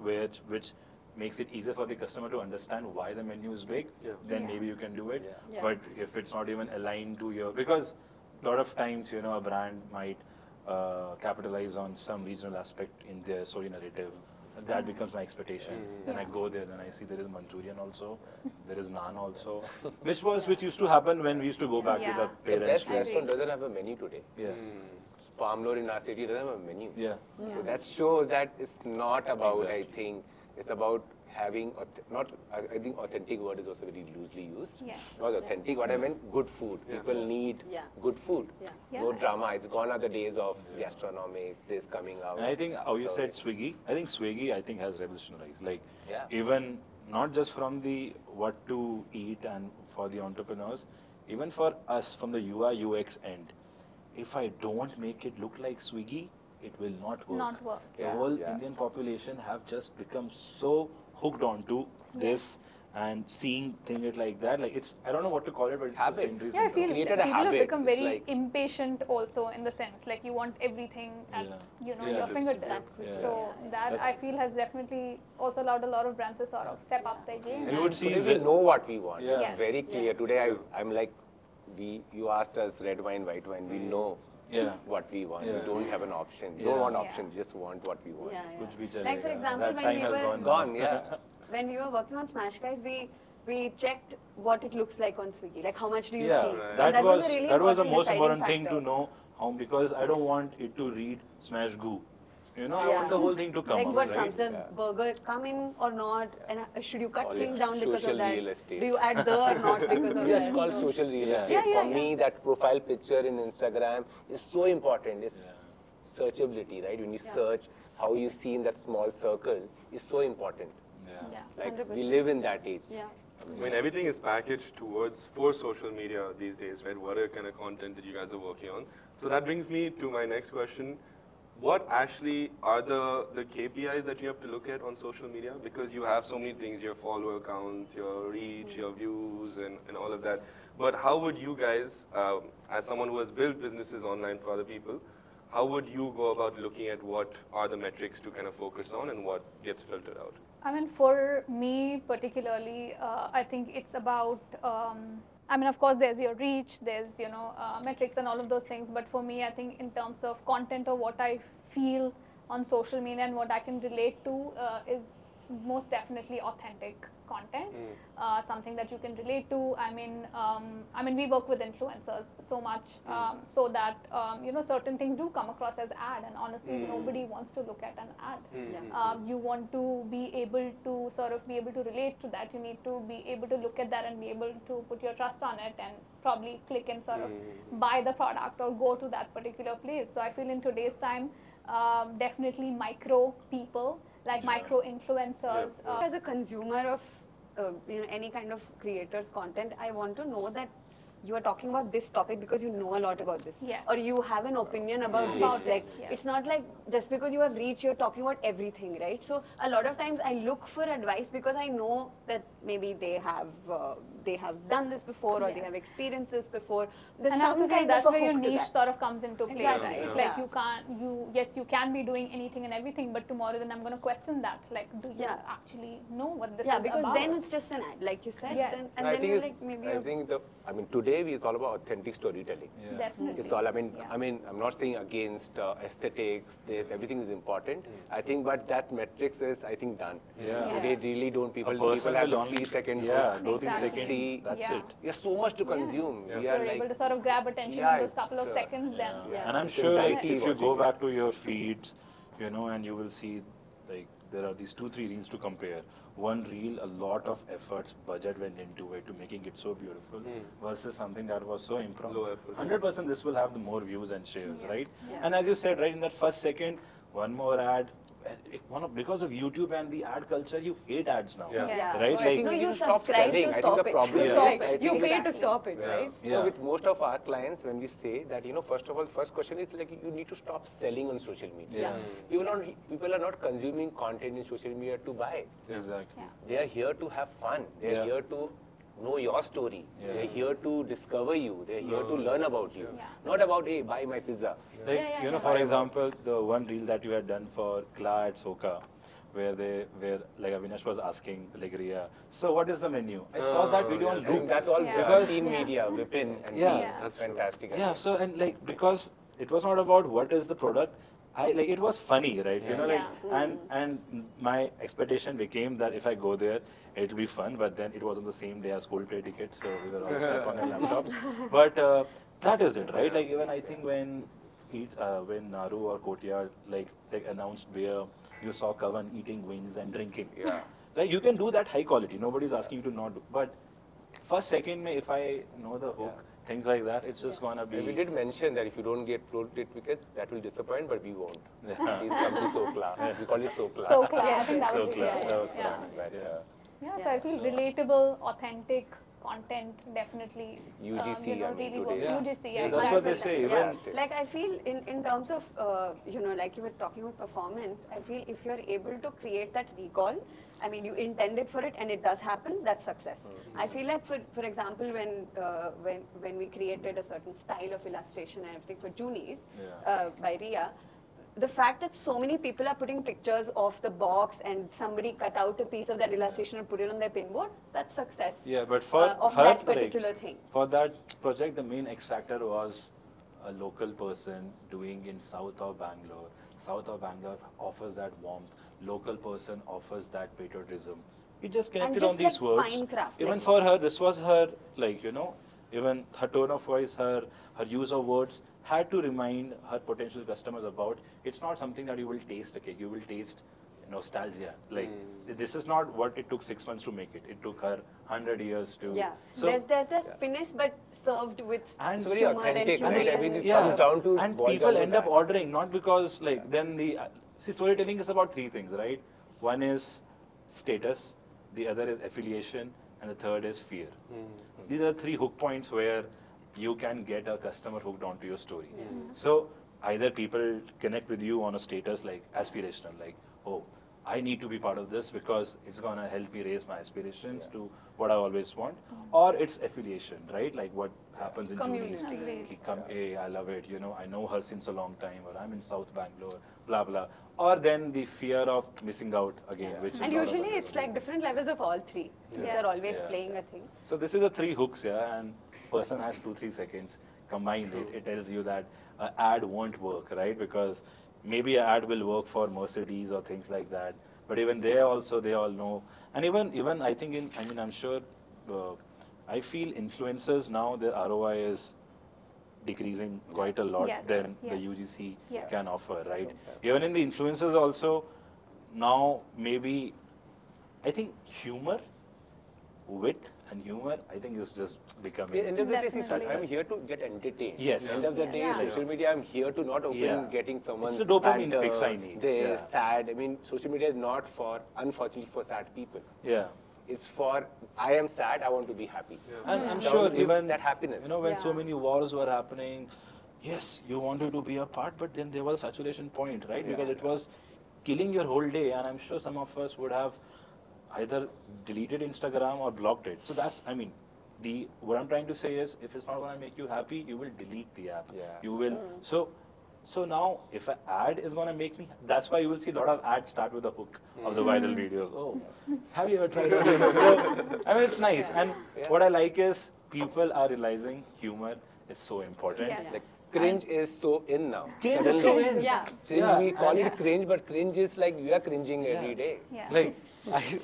which makes it easier for the customer to understand why the menu is big, then Yeah. maybe you can do it. Yeah. But if it's not even aligned to because a lot of times, a brand might capitalize on some regional aspect in their story narrative. That becomes my expectation. Then I go there, then I see there is Manchurian also, there is naan also, which used to happen when we used to go back with Yeah. our The parents. best to- restaurant doesn't have a menu today. Yeah, Palmlore in our city doesn't have a menu. yeah. So that shows that it's not about, Exactly. I think, it's about having, I think authentic word is also very loosely used. Yes. Not authentic, what I meant, good food. People need Yeah. good food. Yeah. No Yeah. drama. It's gone are the days of gastronomic, this coming out. And I think how you So- said Swiggy, I think Swiggy has revolutionized. Like Yeah. even not just from the what to eat and for the entrepreneurs, even for us from the UI UX end. If I don't make it look like Swiggy, it will not work. Not work. The Yeah, whole yeah. Indian population have just become so hooked onto this and seeing it like that. Like I don't know what to call it, but it's Habit. a century Yeah, I feel created like a people have habit. become It's very like- impatient also in the sense like you want everything at Yeah. your fingertips. That's- Yeah. So that That's- I feel has definitely also allowed a lot of brands to sort of step up their game. And you would see Today we Zed- know what we want. Yeah. It's Yes. very clear. Today I'm like, you asked us red wine, white wine. We know Yeah. what we want. Yeah. We don't have an option. We Yeah. don't want Yeah. options. Just want what we want. Yeah, Kuch bhi yeah. Like for chalega. example, That when time we has were gone now. Gone, yeah. when we were working on Smash Guys, we checked what it looks like on Swiggy. Like how much do you Yeah, see? Right. And that was a really the most deciding important thing factor. to know because I don't want it to read smash goo. I Yeah. want the whole thing to come Like out, what right? comes? Does burger come in or not? And should you cut Call things it down because social of that? real estate. Do you add the or not because of Just that? called So- social real Yeah. estate. Yeah, yeah, For yeah. me, that profile picture in Instagram is so important. It's searchability, right? When you search, how you see in that small circle is so important. Yeah. Yeah. Like 100%. we live in that age. Yeah. I mean, everything is packaged for social media these days, right? What are kind of content that you guys are working on? So that brings me to my next question. What actually are the KPIs that you have to look at on social media? Because you have so many things, your follower counts, your reach, your views, and all of that. But how would you guys, as someone who has built businesses online for other people, how would you go about looking at what are the metrics to kind of focus on and what gets filtered out? I mean, for me particularly, I think it's about, I mean, of course, there's your reach, there's, metrics and all of those things. But for me, I think in terms of content or what I feel on social media and what I can relate to is most definitely authentic content, something that you can relate to. I mean, we work with influencers so much so that certain things do come across as ad, and honestly, nobody wants to look at an ad. You want to be able to relate to that. You need to be able to look at that and be able to put your trust on it and probably click and sort of buy the product or go to that particular place. So I feel in today's time, definitely micro people, like micro influencers. As a consumer of any kind of creator's content, I want to know that you are talking about this topic because you know a lot about this, Yes. or you have an opinion about this. Like, it's not like just because you have reach, you're talking about everything, right? So a lot of times I look for advice because I know that maybe they have done this before, or they have experienced this before. There's And some kind that's of a where your hook to niche that. sort of comes into play, Exactly, right? yeah. Like you can be doing anything and everything, but tomorrow then I'm going to question that. Like, do you actually know what this is about? Yeah, because then it's just an ad, like you said. Yes. Then, And and I then think you're it's, like, maybe I think today it's all about authentic storytelling. Definitely. It's all, I'm not saying against aesthetics, everything is important. I think, but that metrics is, I think, done. Today, really don't, people have the 3 second Exactly. see, that's it. there's so much to consume. We You're are able like, to sort of grab attention Yeah, in those couple of it's, seconds then. And I'm It's sure, like, anxiety if you watching go it. back to your feeds, and you will see, like, there are these 2-3 reels to compare. One reel, a lot of efforts, budget went into it to making it so beautiful, versus something that was so impromptu. Low effort. 100% this will have the more views and shares, right? Yeah. And as you said, right, in that first second, one more ad. Because of YouTube and the ad culture, you hate ads now, Yeah. right? I think no, we you need to stop subscribe selling. to I think stop the it. problem Yeah. is, I You think pay to stop it, Yeah. right? Yeah. with most of our clients, when we say that, first of all, first question is like, you need to stop selling on social media. People are not consuming content in social media to buy. Exactly. They are here to have fun. They are here to know your story. They're here to discover you. They're here to learn about you. Not about, hey, buy my pizza. Like, for example, the one reel that you had done for Kla at Soka, where like Avinash was asking like Ria, so what is the menu? I saw that video on I think loop. that's all Because- seen media, Vipin and Yeah. team. That's fantastic. Yeah, so and like because it was not about what is the product, it was funny, right? And my expectation became that if I go there, it'll be fun. But then it was on the same day as Coldplay tickets, so we were all stuck on our laptops. But that is it, right? Like even I think when Naru or Kotiar like announced beer, you saw Kavan eating wings and drinking. Yeah. Like you can do that high quality. Nobody's asking you to not do. But first, second, if I know the hook, things like that, it's just gonna be. We did mention that if you don't get pro tickets, that will disappoint, but we won't. Yeah. Please come to Sokla. We call it Sokla. So clear. I think that So was clear. yeah, That was yeah. correct. Right, Yeah, so I feel relatable, authentic content definitely. UGC, really today. works. Yeah. UGC, Yeah, that's what they say. Yeah. Even Like I feel in terms of, like you were talking about performance, I feel if you're able to create that recall, I mean, you intended for it and it does happen, that's success. I feel like, for example, when we created a certain style of illustration and everything for Junies by Ria, the fact that so many people are putting pictures of the box and somebody cut out a piece of that illustration and put it on their pinboard, that's success. Yeah, but for of her, that particular thing. For that project, the main X factor was a local person doing in south of Bangalore. South of Bangalore offers that warmth. Local person offers that patriotism. We just connected just on these like words. fine craft, Even like- for her, this was her, even her tone of voice, her use of words had to remind her potential customers about. It's not something that you will taste a cake. You will taste nostalgia. Like this is not what it took 6 months to make it. It took her 100 years to. Yeah, So there's that finesse, but served with And It's very humor authentic, and right? humor. I mean, it yeah, comes down to and boils people down to end up that. ordering not because then storytelling is about 3 things, right? One is status, the other is affiliation, and the third is fear. These are 3 hook points where you can get a customer hooked onto your story. So either people connect with you on a status like aspirational, like, oh, I need to be part of this because it's going to help me raise my aspirations to what I always want. Or it's affiliation, right? Like what happens in Junie's. Hey, I love it, I know her since a long time, or I'm in South Bangalore, blah, blah. Or then the fear of missing out again, which And a lot of usually others it's do. like different levels of all 3, which are always playing a thing. So this is a 3 hooks, and person has 2-3 seconds. Combine it tells you that an ad won't work, right? Because maybe an ad will work for Mercedes or things like that. But even there also, they all know. And even I think I'm sure, I feel influencers now, their ROI is decreasing quite a lot than the UGC can offer, right? Even in the influencers also, now maybe, I think wit and humor, I think is just becoming. At the end of the day, see, Definitely. I'm here to get entertained. Yes. End of the day, social media, I'm here to not open getting someone's It's a dopamine banter, fix I need. They're sad. I mean, social media is not unfortunately, for sad people. Yeah. It's for, I am sad, I want to be happy. And I'm Now sure give even that happiness. when so many wars were happening, yes, you wanted to be a part, but then there was a saturation point, right? Because it was killing your whole day, and I'm sure some of us would have either deleted Instagram or blocked it. So that's, what I'm trying to say is, if it's not going to make you happy, you will delete the app. Yeah. You will. So now, if an ad is going to make me, that's why you will see a lot of ads start with a hook of the viral videos. Oh, have you ever tried it? So, it's nice. And what I like is people are realizing humor is so important. Yes. Like, cringe is so in now. Cringe is so in. Yeah. Cringe, we call it cringe, but cringe is like we are cringing every day. Yeah. Like,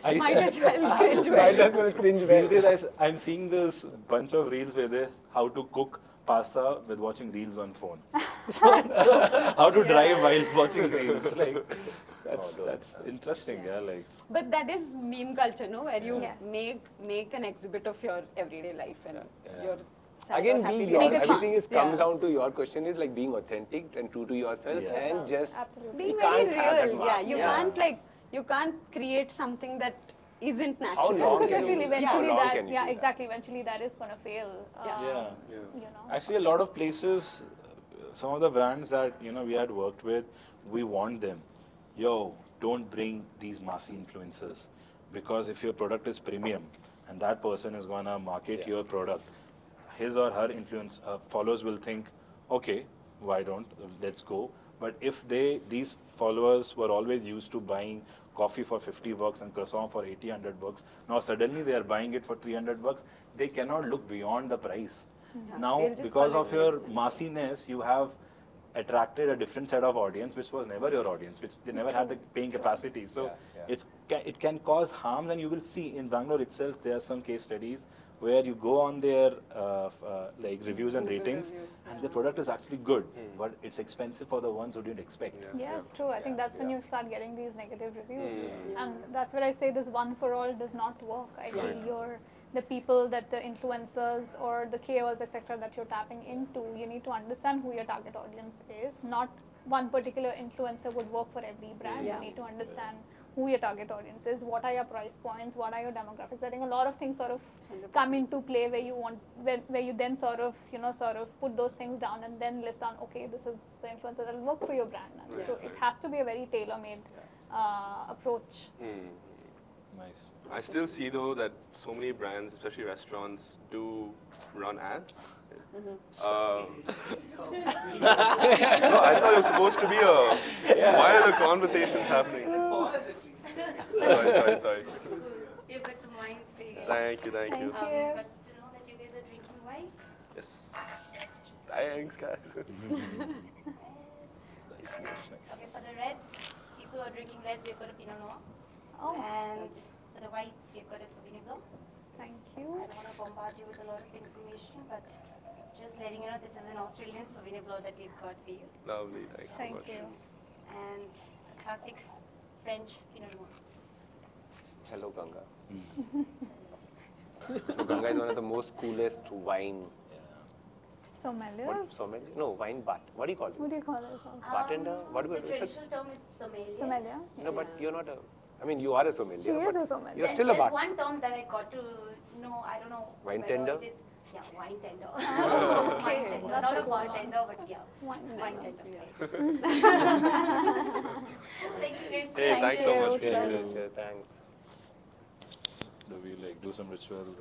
I Might as see, well cringe Might well. as well cringe these well. days I'm seeing this bunch of reels where there's how to cook pasta with watching reels on phone. So how to drive while watching reels. Like, that's interesting, like. But that is meme culture, no? Where you Yes. make an exhibit of your everyday life and your sad Again, or happy be your, day. everything comes down to your question is like being authentic and true to yourself and just Absolutely. Being you very can't have that real. mask. Yeah, you can't create something that isn't natural. long Because can I feel you- eventually how long that, can you do that? exactly, eventually that is going to fail. Yeah. You know. Actually, a lot of places, some of the brands that we had worked with, we want them. Yo, don't bring these massy influencers, because if your product is premium and that person is gonna market your product, his or her influence followers will think, okay, why don't let's go. But if these followers were always used to buying coffee for $50 and croissant for $80-100, now suddenly they are buying it for $300, they cannot look beyond the price. Now, They'll just because call of it your massiness, you have attracted a different set of audience, which was never your audience, which they never had the paying capacity. So it can cause harm, and you will see in Bangalore itself, there are some case studies where you go on their like reviews and ratings, and the product is actually good, but it's expensive for the ones who didn't expect. Yeah, it's true. I think that's when you start getting these negative reviews. And that's where I say this one for all does not work. I feel the people that the influencers or the KOLs, etc., that you're tapping into, you need to understand who your target audience is. Not one particular influencer would work for every brand. You need to understand who your target audience is, what are your price points, what are your demographics. I think a lot of things sort of come into play where you then sort of put those things down and then list down, okay, this is the influencer that will work for your brand. And so it has to be a very tailor-made approach. Nice. I still see though that so many brands, especially restaurants, do run ads. No, I thought it was supposed to be why are the conversations happening? Sorry. We've got some wines for you guys. Thank you. Thank you. But to know that you guys are drinking white. Yes. Thanks, guys. Nice. Okay, for the reds, people are drinking reds, we've got a Pinot Noir. Oh, And for the whites, we've got a Sauvignon Blanc. thank I you. don't want to bombard you with a lot of information, but just letting you know this is an Australian Sauvignon Blanc that we've got for you. Lovely. Thanks so Thank much. you. And a classic French Pinot Noir. Hello, Ganga. So Ganga is one of the most coolest wine. Sommelier? Sommelier? No, wine what do you call it? What do you call it? Bartender? What do you The call it? traditional term is sommelier. Sommelier? No, but you're not a I mean, you are a sommelier. She is but a sommelier. You're still a There's bar. one term that I got to know, I don't know. Wine whether tender? it is- Yeah, wine tender. Wine tender. Not a bartender, but yeah. Wine tender. Yes. Thank you guys. Hey, thanks so much. Sure, thanks. Do we like do some rituals?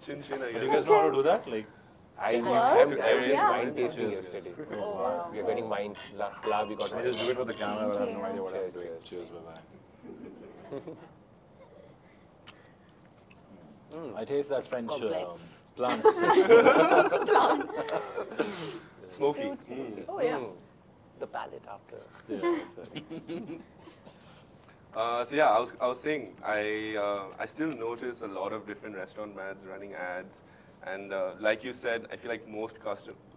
Chin chin, I Do you guess. guys know how to do that? Like, I did Yeah. wine tasting Cheers, yesterday. Wow. We are getting wine. We got I just do it for the camera, but I have no Thank idea what I'm Cheers, doing. cheers. Cheers, bye-bye. I taste that French Complex. plants. Smoky. Oh yeah. The palate after. So yeah, I was saying I still notice a lot of different restaurant brands running ads, and like you said, I feel like most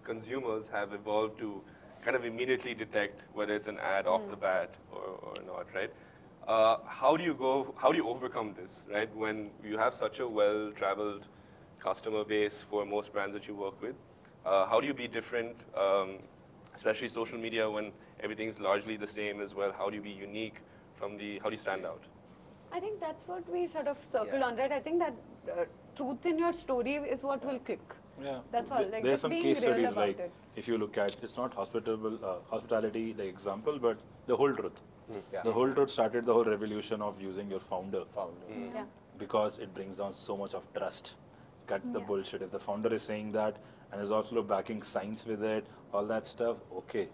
consumers have evolved to kind of immediately detect whether it's an ad off the bat or not, right? How do you overcome this, right? When you have such a well-traveled customer base for most brands that you work with, how do you be different, especially social media when everything's largely the same as well? How do you be unique? How do you stand out? I think that's what we sort of circled Yeah. on, right? I think that truth in your story is what will click. Yeah. That's all. Like, There's just some being case real studies about like it. if you look at it's not hospitality the example, but the whole truth. Yeah. The whole truth started the whole revolution of using your founder Yeah. because it brings down so much of trust. Cut the Yeah. bullshit. If the founder is saying that and there's also backing science with it, all that stuff, okay,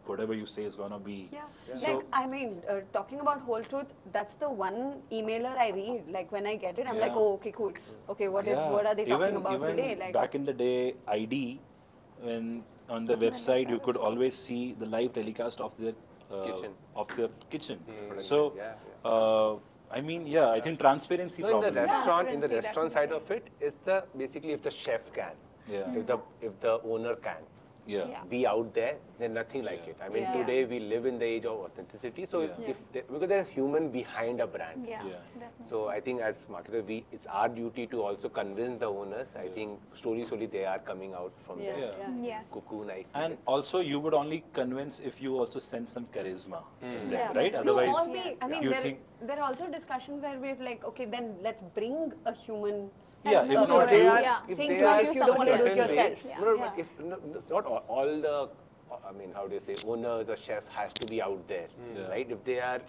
whatever you say is gonna be. Yeah. So- Like, I mean, talking about whole truth, that's the one emailer I read. Like, when I get it, I'm like, Yeah. oh, okay, cool. Okay, what are they talking even, about even today? Like, back in the day, ID, when on the website you could always see the live telecast of their Kitchen. Of the kitchen. Production, So, I mean, yeah, I think transparency. No, in the probably. restaurant, in the Transparency, restaurant side of it, is basically if the chef can, Yeah. if the owner can Yeah. Yeah. be out there, then nothing like it. I mean, Yeah. today we live in the age of authenticity. So Yeah. because there's human behind a brand. Yeah. Yeah. Definitely. So I think as marketer, it's our duty to also convince the owners. I think slowly they are coming out from yeah, the yeah. Yes. cocoon. I feel And it. also, you would only convince if you also send some charisma in them, Yeah. right? No, Otherwise, all the, I mean, you there, think, there are also discussions where we're like, okay, then let's bring a human. yeah, if element not to it. you, Yeah. If Think they to are it if you don't want to do it certain way- yourself. Yeah. No, Yeah. but it's not all the, I mean, how do you say, owners or chef has to be out there, Yeah. right? If they are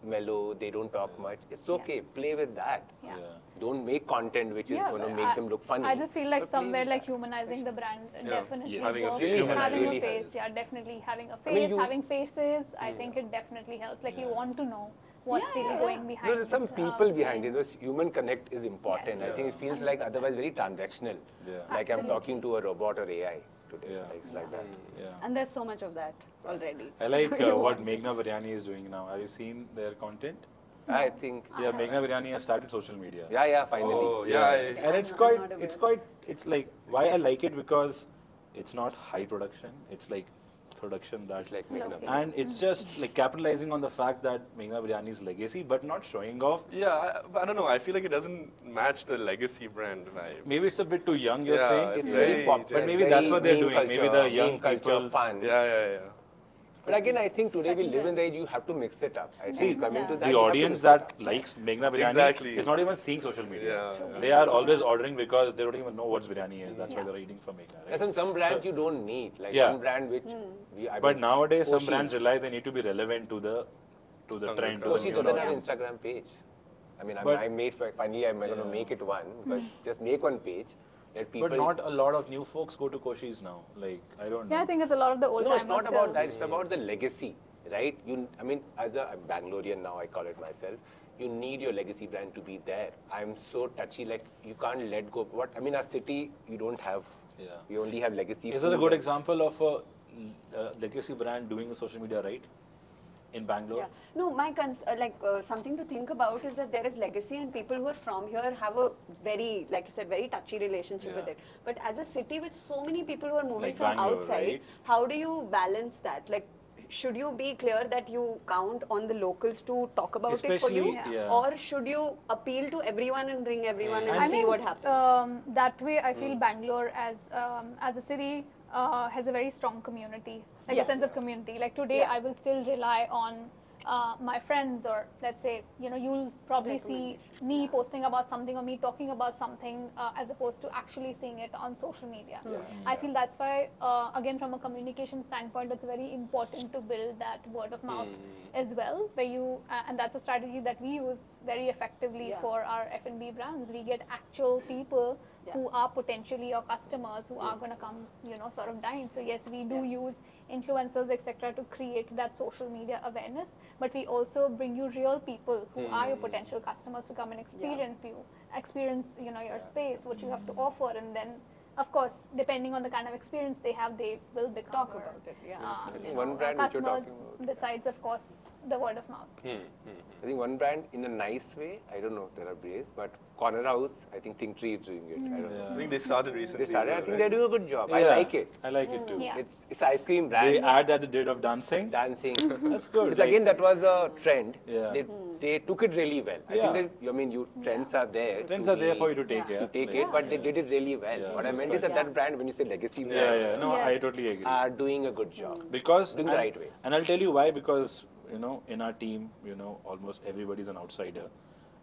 mellow, they don't talk much, it's okay, play with that. Yeah. yeah. Don't make content which is Yeah, going to but make them look funny. I just feel like but play somewhere with like that. humanizing the brand Yeah. definitely Yes. Having a works. face. Having Really a face, helps. yeah, definitely having a face, mean, you- having faces. I think it definitely helps. Like you Yeah. want to know what's Yeah, really yeah, going yeah. behind. There's some people behind it. things. Those human connect is important. Yes. I think it feels like otherwise very transactional. Yeah. Like I'm talking to a robot or AI today. Yeah. Like, it's like that. Yeah. And there's so much of that already. I like So you what want- Meghna Biryani is doing now. Have you seen their content? I think, Yeah, Meghna Biryani has started social media. yeah, finally. Oh, yeah. And it's I'm quite, not it's aware. quite, it's like, why I like it because it's not high production. It's like production that, It's like making Okay. a and it's just like capitalizing on the fact that Meghna Biryani's legacy, but not showing off. Yeah, I don't know. I feel like it doesn't match the legacy brand vibe. Maybe it's a bit too young, you're Yeah, saying? It's Yeah. very Yeah. pop. But it's maybe very that's what they're meme doing. Maybe culture, the young meme culture, people- fun. Yeah. But again, I think today we live in the age you have to mix it up. I think coming to that, The you have to audience mix it that up. likes Meghna Biryani Exactly. is not even seeing social media. Yeah. They are always ordering because they don't even know what biryani is. That's why Yeah. they're eating from Meghna. There's Right? some brands you don't need. Like Yeah. one brand which... But nowadays, some Koshis. brands realize they need to be relevant to the trend. to the Koshi new doesn't have audience. Instagram page. I mean, But- I made, finally I'm going to make it one, but just make one page. Let people... But not a lot of new folks go to Koshis now. Like, I don't know. Yeah, I think it's a lot of the old No, it's timers not about still. that. It's about the legacy, right? I mean, as a Bangalorean now, I call it myself. You need your legacy brand to be there. I'm so touchy, like you can't let go. I mean, our city, you don't have. Yeah. We only have legacy. Is there a food good and- example of a legacy brand doing the social media right in Bangalore? Yeah. No, my something to think about is that there is legacy and people who are from here have a very, like you said, very touchy relationship with Yeah. it. But as a city with so many people who are moving Like from Bangalore, outside, right? how do you balance that? Like, should you be clear that you count on the locals to talk about it for Especially- you? yeah. Or should you appeal to everyone and bring everyone and I see mean, what happens? That way, I feel Bangalore as a city has a very strong community, like Yeah. a sense of community. Like today, Yeah. I will still rely on my friends, or let's say, you'll probably see me posting about something or me talking about something as opposed to actually seeing it on social media. I feel that's why, again, from a communication standpoint, it's very important to build that word of mouth as well, where and that's a strategy that we use very effectively for our F&B brands. We get actual people who are potentially your customers who are going to come, sort of dine. So yes, we do use influencers, etc., to create that social media awareness, but we also bring you real people who are your potential customers to come and experience your space, what you have to offer, and then, of course, depending on the kind of experience they have, they will become Talk about it. One brand which you're customers, talking about. besides, of course, the word of mouth. I think one brand in a nice way, I don't know if there are brands, but Corner House, I think Tree is doing it. I don't know. I think they started recently. They started, as I well, think right? they're doing a good job. I Yeah, like it. I like it too. Yeah. It's ice cream brand. They add that they did of dancing. Dancing. That's good. But again, that was a trend. Yeah. They took it really well. I Yeah. think trends are there. Trends to are there be- for you to take to care. take it, but they did it really well. Yeah, What I that's meant is correct. that brand, when you say legacy Yeah, brand, yeah. No, I Yes. totally agree. are doing a good job. Because Doing the right way. And I'll tell you why. Because in our team, almost everybody's an outsider,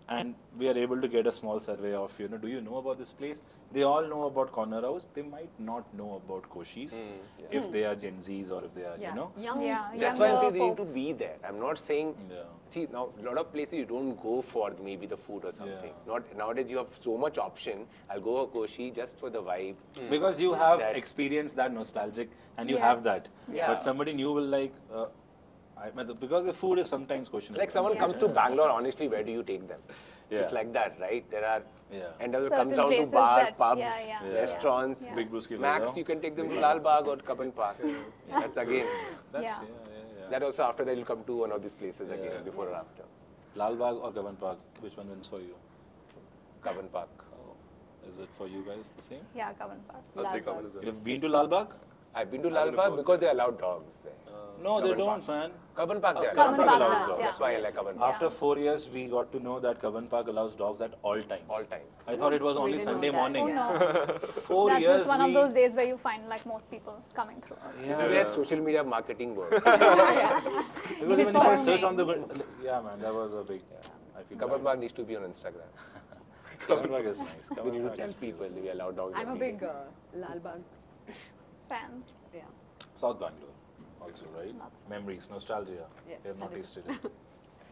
and we are able to get a small survey of do you know about this place? They all know about Corner House. They might not know about Koshi's if they are Gen Zs or if they are Young. That's why I'm saying they need younger to be there. I'm not saying. Yeah. See, now a lot of places you don't go for maybe the food or something. Not nowadays you have so much option. I'll go to Koshi just for the vibe. Because you have That- experienced that nostalgic and you Yes. have that. Yeah. But somebody new will like. Because the food is sometimes questionable. Like someone comes to Bangalore, honestly, where do you take them? Yeah. It's like that, right? There are, and it Certain comes down to places bar, that- pubs, yeah, yeah, restaurants. yeah. Big Bruski Max, Lala. you can take them to Lal Bagh or Kaban Park. That's again. That's Yeah. That also after that you'll come to one of these places again, before or after. Lal Bagh or Kavan Park, which one wins for you? Kaban Park. Oh, is it for you guys the same? Yeah, Kavan Park. I'll say Lal Kamal as well. You've been to Lal Bagh? I've been to Lal Bagh because they allow dogs there. No, they Kavan don't, man. Kaban Park, they Kaban allow Park allows does, dogs. yeah. That's why I like Kaban Park. After 4 years, we got to know that Kavan Park allows dogs at all times. All times. I thought it was only didn't know Sunday that. morning. Oh no, 4 that's years. just one of those days where you find like most people coming through. This is where social media marketing works. Because when you first search on the Uniforming. yeah, man, that was a big. I feel Kaban bad. Park needs to be on Instagram. Kavan Park is nice. We Kavan need to Park tell is- people we allow dogs. I'm a every big day. Lal Bagh. Fan. Yeah. South Bangalore, also, right? Memories, nostalgia. Yes, We have not that is tasted it.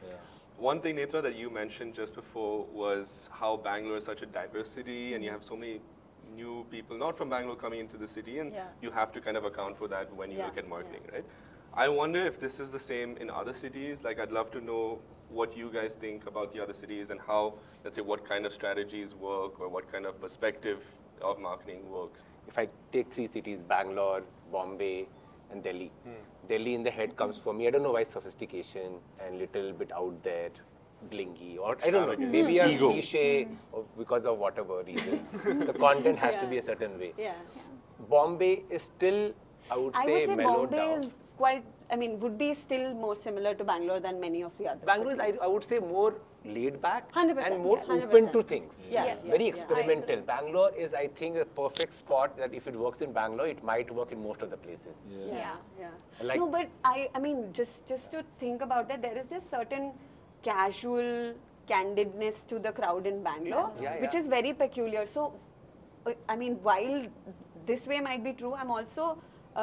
Yeah. One thing, Netra, that you mentioned just before was how Bangalore is such a diverse city, and you have so many new people, not from Bangalore, coming into the city, and you have to kind of account for that when you look at marketing, right? I wonder if this is the same in other cities. Like, I'd love to know what you guys think about the other cities and how, let's say, what kind of strategies work or what kind of perspective of marketing works. If I take 3 cities, Bangalore, Bombay, and Delhi. Delhi in the head comes for me. I don't know why sophistication and little bit out there, blingy, or I don't know, maybe a Ego. cliche or because of whatever reason. The content has to be a certain way. Yeah. Bombay is still, I would I say, would say mellowed Bombay down. is quite, would be still more similar to Bangalore than many of the other Bangalore is, cities. I would say, more laid back 100%, and more yeah, open 100%. to things. Yeah, Yeah. yeah, Very yeah. experimental. Bangalore is, I think, a perfect spot that if it works in Bangalore, it might work in most of the places. Yeah. Like- No, but I mean, just to think about that, there is this certain casual candidness to the crowd in Bangalore, Yeah, which yeah. is very peculiar. So, while this way might be true, I'm also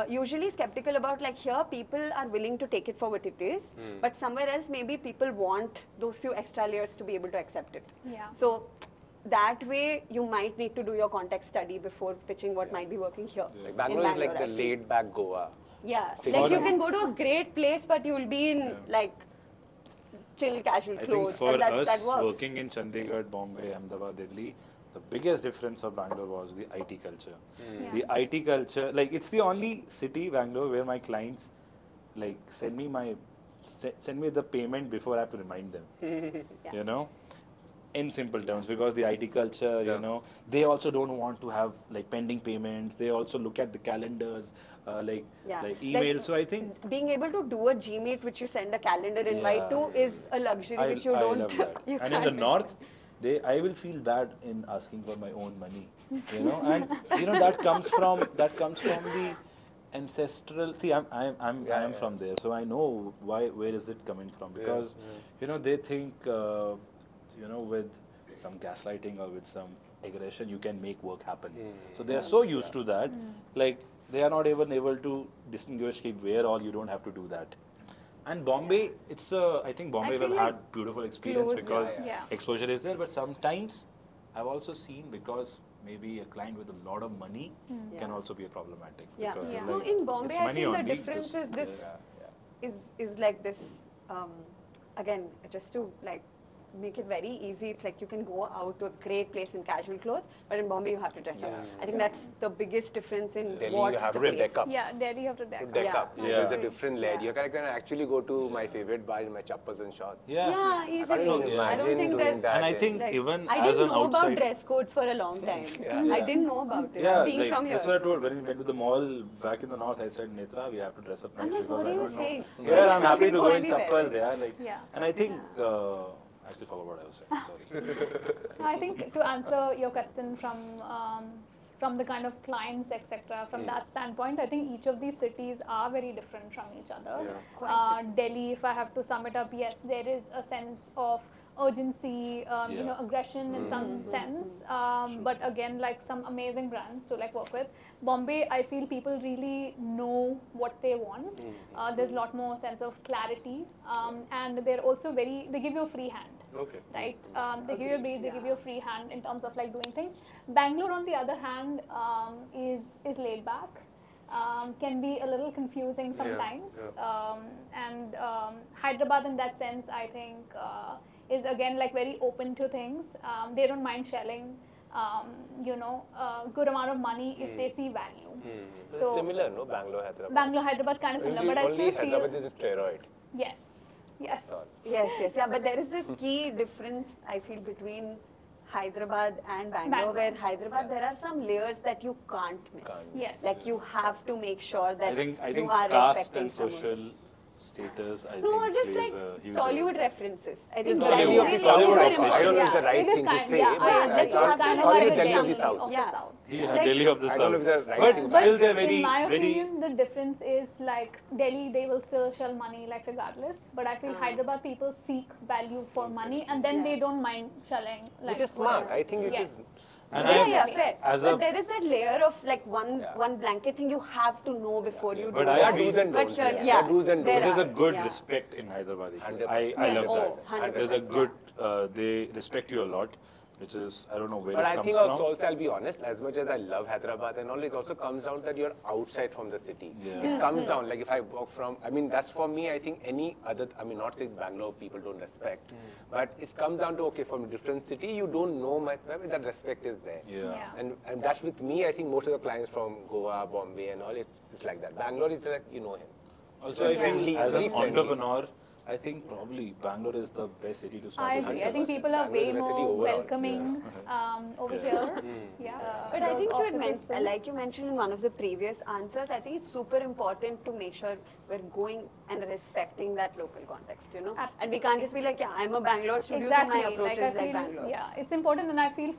usually skeptical about like here people are willing to take it for what it is, but somewhere else maybe people want those few extra layers to be able to accept it. Yeah. So that way you might need to do your context study before pitching what might be working here. Like in Bangalore is like I the feel. laid back Goa. Yeah, City. like you can go to a great place, but you'll be in like chill, casual I think clothes, for and that us works. working in Chandigarh, Bombay, Ahmedabad, Delhi, the biggest difference of Bangalore was the IT culture. Yeah. The IT culture, like it's the only city, Bangalore, where my clients like send me the payment before I have to remind them. You know, in simple terms, because the IT culture, you know, they also don't want to have like pending payments. They also look at the calendars, like emails. So I think being able to do a Gmeet, which you send a calendar invite to, is a luxury which you I don't. love that. You And in the can't. north, I will feel bad in asking for my own money, you know, and you know that comes from the ancestral. See, I'm from there, so I know where is it coming from, because they think with some gaslighting or with some aggression you can make work happen. So they are so used to that, like they are not even able to distinguish where all you don't have to do that. And Bombay, I think Bombay will feel have like beautiful experience close, because yeah. exposure is there. But sometimes I've also seen, because maybe a client with a lot of money can also be a problematic. Yeah. Because they're No, like, in Bombay, it's I money feel the only, difference just- is this is like this. Again, just to like make it very easy, it's like you can go out to a great place in casual clothes, but in Bombay you have to dress up. I think that's the biggest difference in Delhi, what you have the to place deck up. is. Yeah, Delhi you have to deck To up. deck Yeah. up. Yeah. There's a Yeah. different layer. Yeah. You can actually go to my favorite bar in my chappals and shorts. Yeah. Yeah, easily. can't even I don't imagine think doing there's. that. And I think Like, even I as didn't an know about outside, dress codes for a long time. I didn't know about it. yeah, Being like, from here. that's what I told when we went to the mall back in the north. I said, Netra, we have to dress up I'm nicely like, what because are I you don't know. saying? Yeah, I'm happy to Go go in anywhere. chappals. Yeah, like, Yeah. and I think. I actually forgot what I was saying. Sorry. I think to answer your question from the kind of clients, etc., from that standpoint, I think each of these cities are very different from each other. Delhi, if I have to sum it up, yes, there is a sense of urgency, aggression in some sense. But again, like some amazing brands to like work with. Bombay, I feel people really know what they want. There's a lot more sense of clarity, and they're also they give you a free hand. Okay. Right? They give you a breeze, they give you a free hand in terms of like doing things. Bangalore, on the other hand, is laid back. Can be a little confusing sometimes. And Hyderabad, in that sense, I think is again like very open to things. They don't mind shelling, a good amount of money if they see value. So similar, no? Bangalore, Hyderabad. Bangalore, Hyderabad, kind of similar, but I Only still feel Hyderabad is a steroid. yes. That's all. Yes, yeah, but there is this key difference I feel between Hyderabad and Bangalore, Bangalore. where Hyderabad there are some layers that you can't miss. Yes. Like you have to make sure that I think you are caste respecting and someone. social status, I No, or think, just plays like a huge Tollywood role. references. I think It's that Tollywood. is It's Tollywood super obsession. I don't know important. if the right it is thing to kind- say, yeah, but I I agree. thought It's kind of Tollywood like Delhi a of the Delhi South. of the Yeah. South. Yeah, Like- Delhi of the I don't know South. if the right But thing to still, say. they're very, in my very. opinion, the difference is like Delhi, they will still shell money like regardless. But I feel Hyderabad people seek value for money, and then they don't mind shelling. Like, Which is smart. whatever. I think which Yes. is. And Yeah, I, fair. as But a, there is that layer of like one blanket thing you have to know before you do But it. I There are feel- do's and But don'ts. sure, There yeah, are do's and there don'ts. there's a good yeah. respect in Hyderabad. 100%. I love Oh, that. 100%, There's a yeah. good, they respect you a lot, which is, I don't know where But it I comes think from. also, I'll be honest, as much as I love Hyderabad and all, it also comes down that you're outside from the city. Yeah. It comes down, like if I walk from, I mean, that's for me, I think any other, I mean, not saying Bangalore people don't respect, but it comes down to, okay, from a different city, you don't know much, but that respect is there. Yeah. And that's with me, I think most of the clients from Goa, Bombay and all, it's like that. Bangalore is like, you know him. Also, I Friendly, feel as very an friendly. entrepreneur, I think probably Bangalore is the best city to start I a agree. business. I think people are way Bangalore is a city more overall. welcoming over here. Yeah. But I think you had offices and- like you mentioned in one of the previous answers, I think it's super important to make sure we're going and respecting that local context, And we can't just be like, yeah, I'm a Bangalore studio, so my approach I is like feel, Bangalore. yeah, it's important, and I feel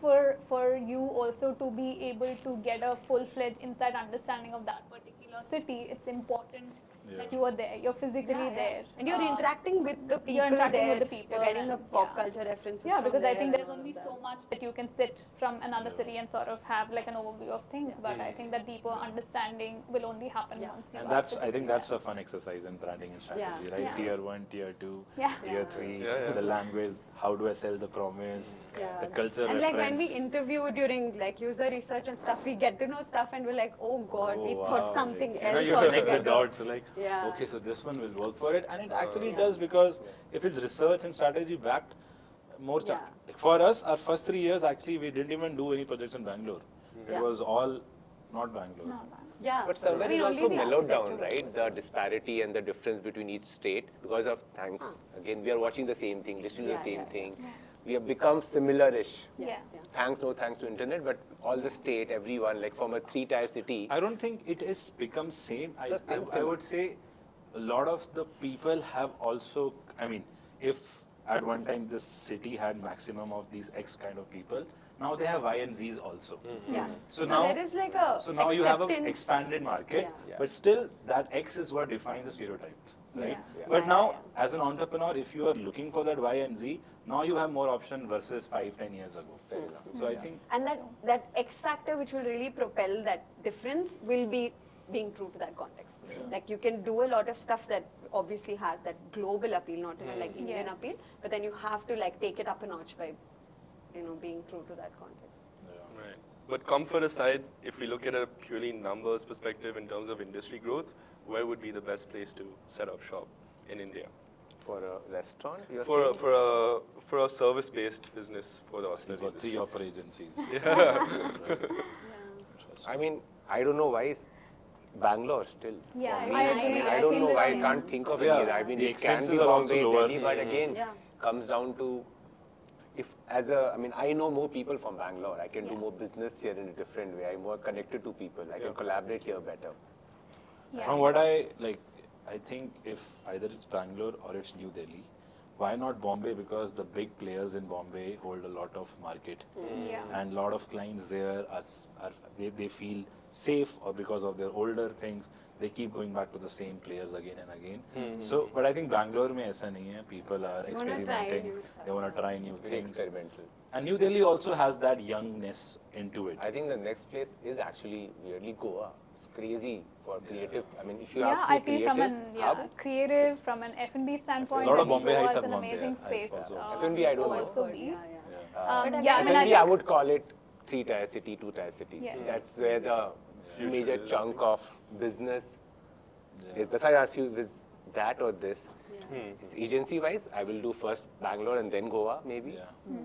for you also to be able to get a full-fledged inside understanding of that particular city. It's important that you are there. You're physically there, And you're interacting with the people you're interacting there. with the people You're getting the and- pop yeah. culture references. Yeah, from because I there think and there's all of only that. so much that you can sit from another city and sort of have like an overview of things. But I think that deeper understanding will only happen once you And are that's, I physically think that's a fun exercise in branding and strategy, Yeah. right? Yeah. Tier 1, Tier 2, Yeah. Tier 3, Yeah. the language, how do I sell the promise, Yeah. the culture And like when we reference. interview during like user research and stuff, we get to know stuff and we're like, oh god, we Oh, thought wow, something like, else. you connect the altogether. dots, so like, Yeah. okay, so this one will work for it, and it actually does, because if it's research and strategy backed, more Yeah. like for us, our first 3 years actually we didn't even do any projects in Bangalore. Yeah. It was all not Bangalore. No, no. Yeah. But somewhere I mean, it's only also the mellowed down, architecture right? was- The disparity and the difference between each state because of thanks. Again, we are watching the same thing, listening to Yeah, the same yeah, thing. We have become similar-ish. Yeah. Thanks, no thanks to internet, but all the state, everyone, like from a 3-tier city. I don't think it is become same. The same I similar. would say a lot of the people have also, I mean, if at one time this city had maximum of these X kind of people, Now they have Y and Zs also. Yeah. So now there is like a so now you have an acceptance. expanded market, Yeah. but still that X is what defines the stereotype, right? Yeah. But Yeah, now, yeah, as an entrepreneur, if you are looking for that Y and Z, now you have more option versus 5-10 years ago. Fair enough. So I think And that X factor which will really propel that difference will be being true to that context. Like you can do a lot of stuff that obviously has that global appeal, not in a like Indian Yes. appeal, but then you have to like take it up a notch by, being true to that context. Right. But comfort aside, if we look at a purely numbers perspective in terms of industry growth, where would be the best place to set up shop in India? For a restaurant, you're For saying? for a service-based business for the we've hospitality got 3 or 4 agencies. I mean, I don't know why is Bangalore still. Yeah, For me, I agree. I I don't feel know the why. I same. can't think of Yeah, any other. I mean, the it can expenses be are also Bombay, lower. Delhi, but again, Yeah. comes down to I mean, I know more people from Bangalore. I can do Yeah. more business here in a different way. I'm more connected to people. I can collaborate here better. Yeah. From what I like, I think if either it's Bangalore or it's New Delhi, why not Bombay? Because the big players in Bombay hold a lot of market, Yeah. and a lot of clients there they feel safe, or because of their older things, they keep going back to the same players again and again. So, but I think Bangalore में ऐसा नहीं है. People are They wanna try experimenting. new stuff. They want to try new Very things. experimental. And New Delhi also has that youngness into it. I think the next place is actually weirdly Goa. It's crazy for creative. I mean, if you Yeah, ask I me feel from creative, an hub, creative, from an F&B standpoint, A lot of I think Bombay Goa heights is have an gone there. amazing I've space. also- F&B, I don't to know. also be. Yeah. Yeah, But I mean, F&B, I think- would call it 3-tier city, 2-tier city. Yes. That's where the major chunk of business is. That's why I asked you, is that or this? Is agency-wise, I will do first Bangalore and then Goa, maybe. Yeah.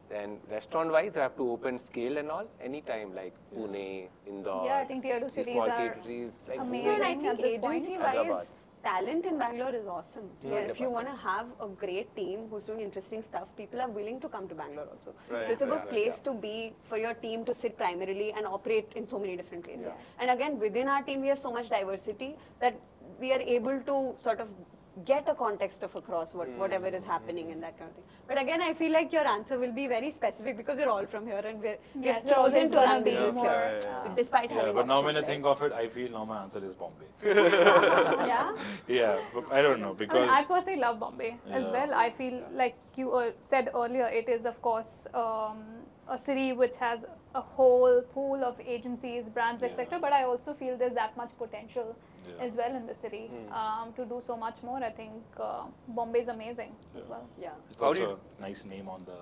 Then restaurant-wise, I have to open scale and all anytime, like Pune, Indore. Yeah, I think tier 2 these cities small are territories, like amazing. No, and I at think this point. agency-wise, Hyderabad. talent in Bangalore is awesome. So if you 100%. want to have a great team who's doing interesting stuff, people are willing to come to Bangalore also. Right, So it's a good right, place to be for your team to sit primarily and operate in so many different places. Yeah. And again, within our team, we have so much diversity that we are able to sort of get a context of across whatever is happening and that kind of thing. But again, I feel like your answer will be very specific because we're all from here and we've Yes, we're always chosen to gonna run be business more, here, despite Yeah, having but now when I options, think of it, I feel now my answer is Bombay. right? Yeah. Yeah, but I don't know I because mean, I personally love Bombay as Yeah. well. I feel like you said earlier, it is of course a city which has a whole pool of agencies, brands, Yeah. etc. But I also feel there's that much potential Yeah. as well in the city to do so much more. I think Bombay is amazing as well. Yeah. it's How do also you- a nice name on the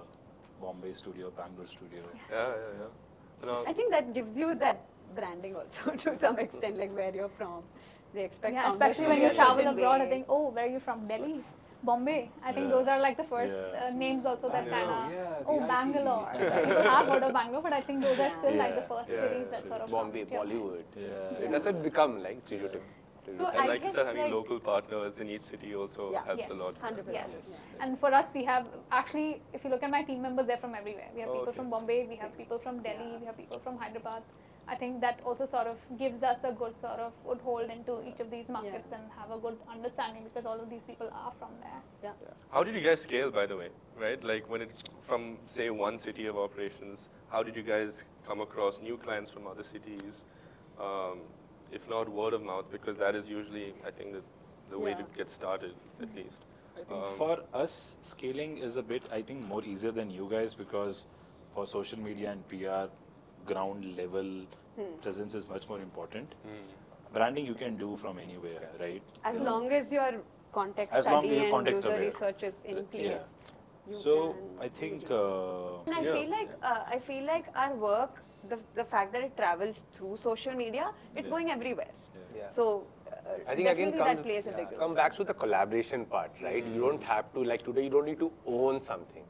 Bombay studio, Bangalore studio. Yeah. So now, I think that gives you that branding also to some extent, like where you're from. They expect Yeah, founders especially to when be you a travel certain abroad. I way. think, oh, where are you from? Delhi, Bombay. I think Yeah. those are like the first Yeah. names also that kind Bangalore, of. yeah, Oh, the IT. Bangalore. People have heard of Bangalore, but I think those are still like the Yeah. first Yeah, cities yeah. that sort of. Bombay, come, yeah. Bollywood. Yeah. That's what become like stereotype. So and I like you guess, said, having like- local partners in each city also Yeah. helps Yes. a lot. 100%. Yes. Yes. And for us, we have actually, if you look at my team members, they're from everywhere. We have Oh, people okay. from Bombay, we have people from Delhi, we have people from Hyderabad. I think that also sort of gives us a good sort of foothold into each of these markets and have a good understanding because all of these people are from there. Yeah. How did you guys scale, by the way? Right, like when it's from say one city of operations, how did you guys come across new clients from other cities? If not word of mouth, because that is usually, I think, the way to Yeah. get started, at least. I think for us, scaling is a bit, I think, more easier than you guys because for social media and PR, ground level presence is much more important. Branding you can do from anywhere, right? As long as your context As long as study you're and context user aware. research is in place. you So can I think And I Yeah. feel like our work, the fact that it travels through social media, it's Yeah. going everywhere. Yeah. So I think again definitely that plays a big role. come back to the collaboration part, right? You don't have to, like today, you don't need to own something.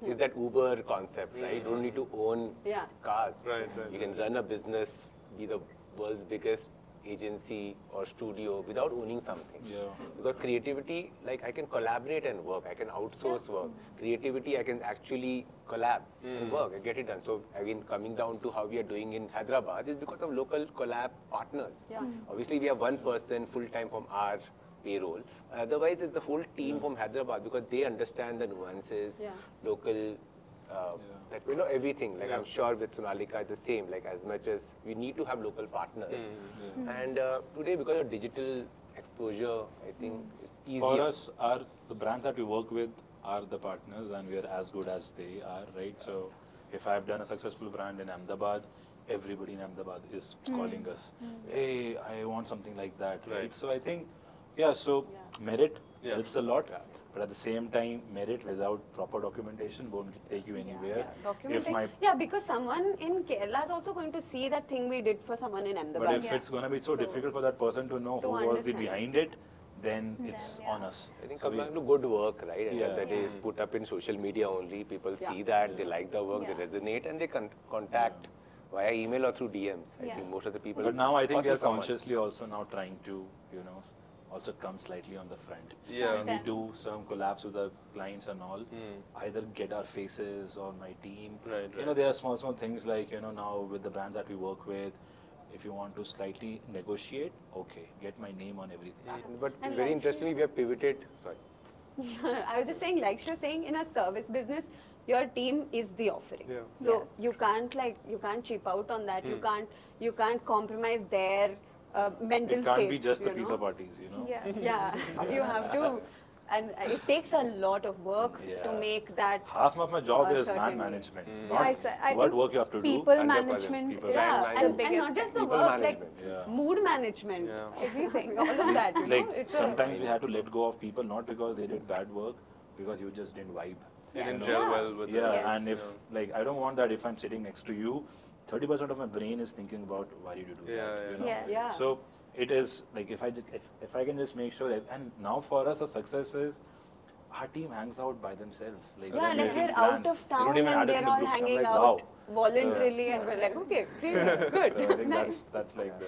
Is that Uber concept, right? You don't need to own Yeah. cars. Right. You can run a business, be the world's biggest agency or studio without owning something. Yeah. Because creativity, like I can collaborate and work. I can outsource work. Creativity, I can actually collab and work and get it done. So again, coming down to how we are doing in Hyderabad is because of local collab partners. Yeah. Obviously, we have one person full-time from our payroll. Otherwise, it's the whole team from Hyderabad because they understand the nuances, Yeah. local that we know everything. Like I'm sure with Sonalika it's the same. Like as much as we need to have local partners, and today because of digital exposure, I think it's easier. For us, the brands that we work with are the partners, and we are as good as they are, right? So, if I've done a successful brand in Ahmedabad, everybody in Ahmedabad is calling us. Hey, I want something like that, right? So I think, merit helps a lot, but at the same time, merit without proper documentation won't take you anywhere. Because someone in Kerala is also going to see that thing we did for someone in Ahmedabad. But if it's going to be so difficult for that person to know who was behind it, then it's on us. I think coming to good work, right? And that is put up in social media only. People see that, they like the work, they resonate, and they contact via email or through DMs. I think most of the people. But now I think we are consciously also now trying to, also come slightly on the front. When we do some collabs with the clients and all, either get our faces or my team. There are small things like, now with the brands that we work with, if you want to slightly negotiate, okay, get my name on everything. But very interestingly, we have pivoted. Sorry. I was just saying, like she was saying, in a service business, your team is the offering. So you can't cheap out on that. You can't compromise their mental state. It can't be just the pizza parties, You have to, and it takes a lot of work to make that. Half of my job is management, not what work you have to do. People management. And not just the work, like mood management, everything, all of that. Like sometimes we had to let go of people not because they did bad work, because you just didn't vibe. You didn't gel well with them. And if I don't want that if I'm sitting next to you, 30% of my brain is thinking about why did you do that. So it is like if I can just make sure and now for us a success is our team hangs out by themselves. Like we're out of town and they're all hanging out voluntarily and we're like, okay, great, good. So I think that's like the.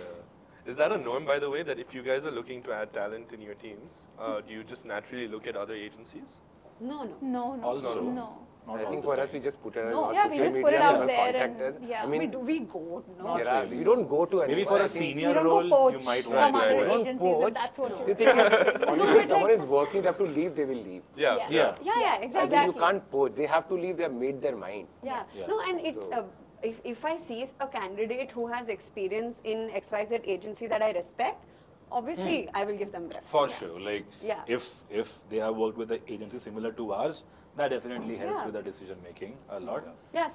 Is that a norm, by the way, that if you guys are looking to add talent in your teams, do you just naturally look at other agencies? No. Also, no. I think for us, we just put it on we social just media put it out and there contact us. and, I mean, do we go? No. You don't go to anyone. Maybe for a you senior don't role, go poach you might from want other to. agencies poach. if that's what The you thing is, only when someone is working, they have to leave, they will leave. Yeah, I exactly. think you can't poach. They have to leave, they have made their mind. No, and it. If I see a candidate who has experience in XYZ agency that I respect, obviously I will give them preference. For sure. Like if they have worked with an agency similar to ours, that definitely helps with the decision making a lot.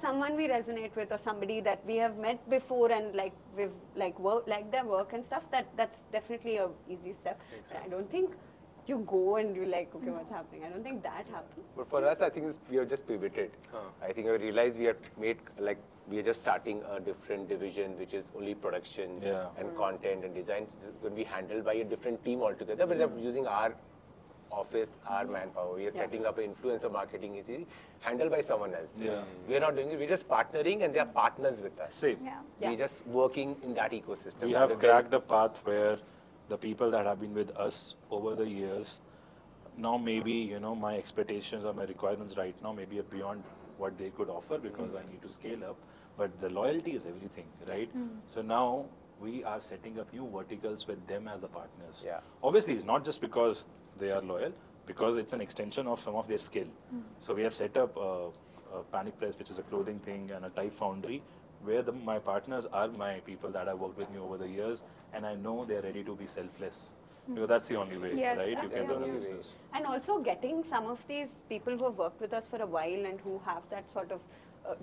Someone we resonate with or somebody that we have met before and we've liked their work and stuff, that's definitely a easy step. But I don't think you go and you're like, okay, what's happening? I don't think that happens. But for us, I think we have just pivoted. I think I realized we have made we are just starting a different division, which is only production and content and design. It's going to be handled by a different team altogether, but they're using our office, our manpower. We are setting up an influencer marketing agency handled by someone else. We are not doing it. We're just partnering and they are partners with us. Same. We're just working in that ecosystem. We have cracked a path where the people that have been with us over the years, now maybe, my expectations or my requirements right now maybe are beyond what they could offer because I need to scale up. But the loyalty is everything, right? So now we are setting up new verticals with them as the partners. Obviously, it's not just because they are loyal, because it's an extension of some of their skill. So we have set up a Panic Press, which is a clothing thing, and a Type Foundry, where my partners are my people that have worked with me over the years, and I know they're ready to be selfless. Because that's the only way, right? You can run a business. And also getting some of these people who have worked with us for a while and who have that sort of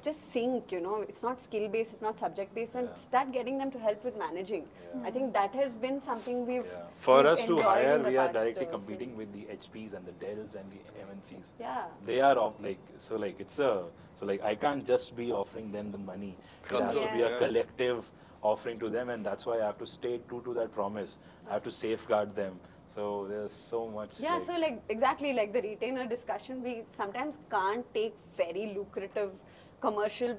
just sync, it's not skill based, it's not subject based, and start getting them to help with managing. I think that has been something we've for us to enjoyed hire, in the we are past, directly competing with the HPs and the Dells and the MNCs. Yeah. They are I can't just be offering them the money. It has to be a collective offering to them, and that's why I have to stay true to that promise. I have to safeguard them. So there's so much. So exactly like the retainer discussion, we sometimes can't take very lucrative commercial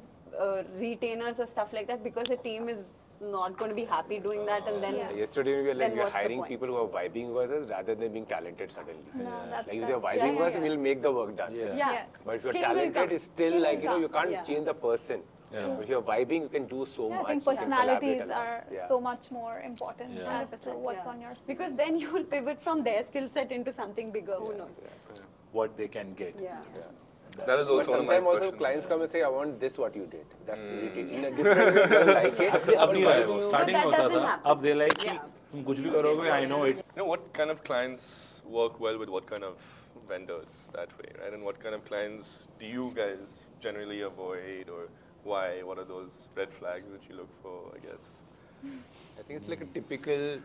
retainers or stuff like that because the team is not going to be happy doing that, and then yesterday we were hiring people who are vibing with us rather than being talented suddenly. If they're vibing with us, we'll make the work done. But if you're talented, it's still you can't change the person. But if you're vibing, you can do so much. I think personalities are so much more important as to what's on your because then you will pivot from their skill set into something bigger. Who knows? What they can get. That is But also one of my sometimes also questions. clients come and say, I want this what you did. That's irritating. In a different way, they don't like it. Actually, अब नहीं Why रहा है do वो. you- Starting But में that होता doesn't था. happen. अब they like कि Yeah. तुम कुछ भी करोगे, I know it's. You know, what kind of clients work well with what kind of vendors that way, right? And what kind of clients do you guys generally avoid, or why? What are those red flags that you look for, I guess? I think it's like a typical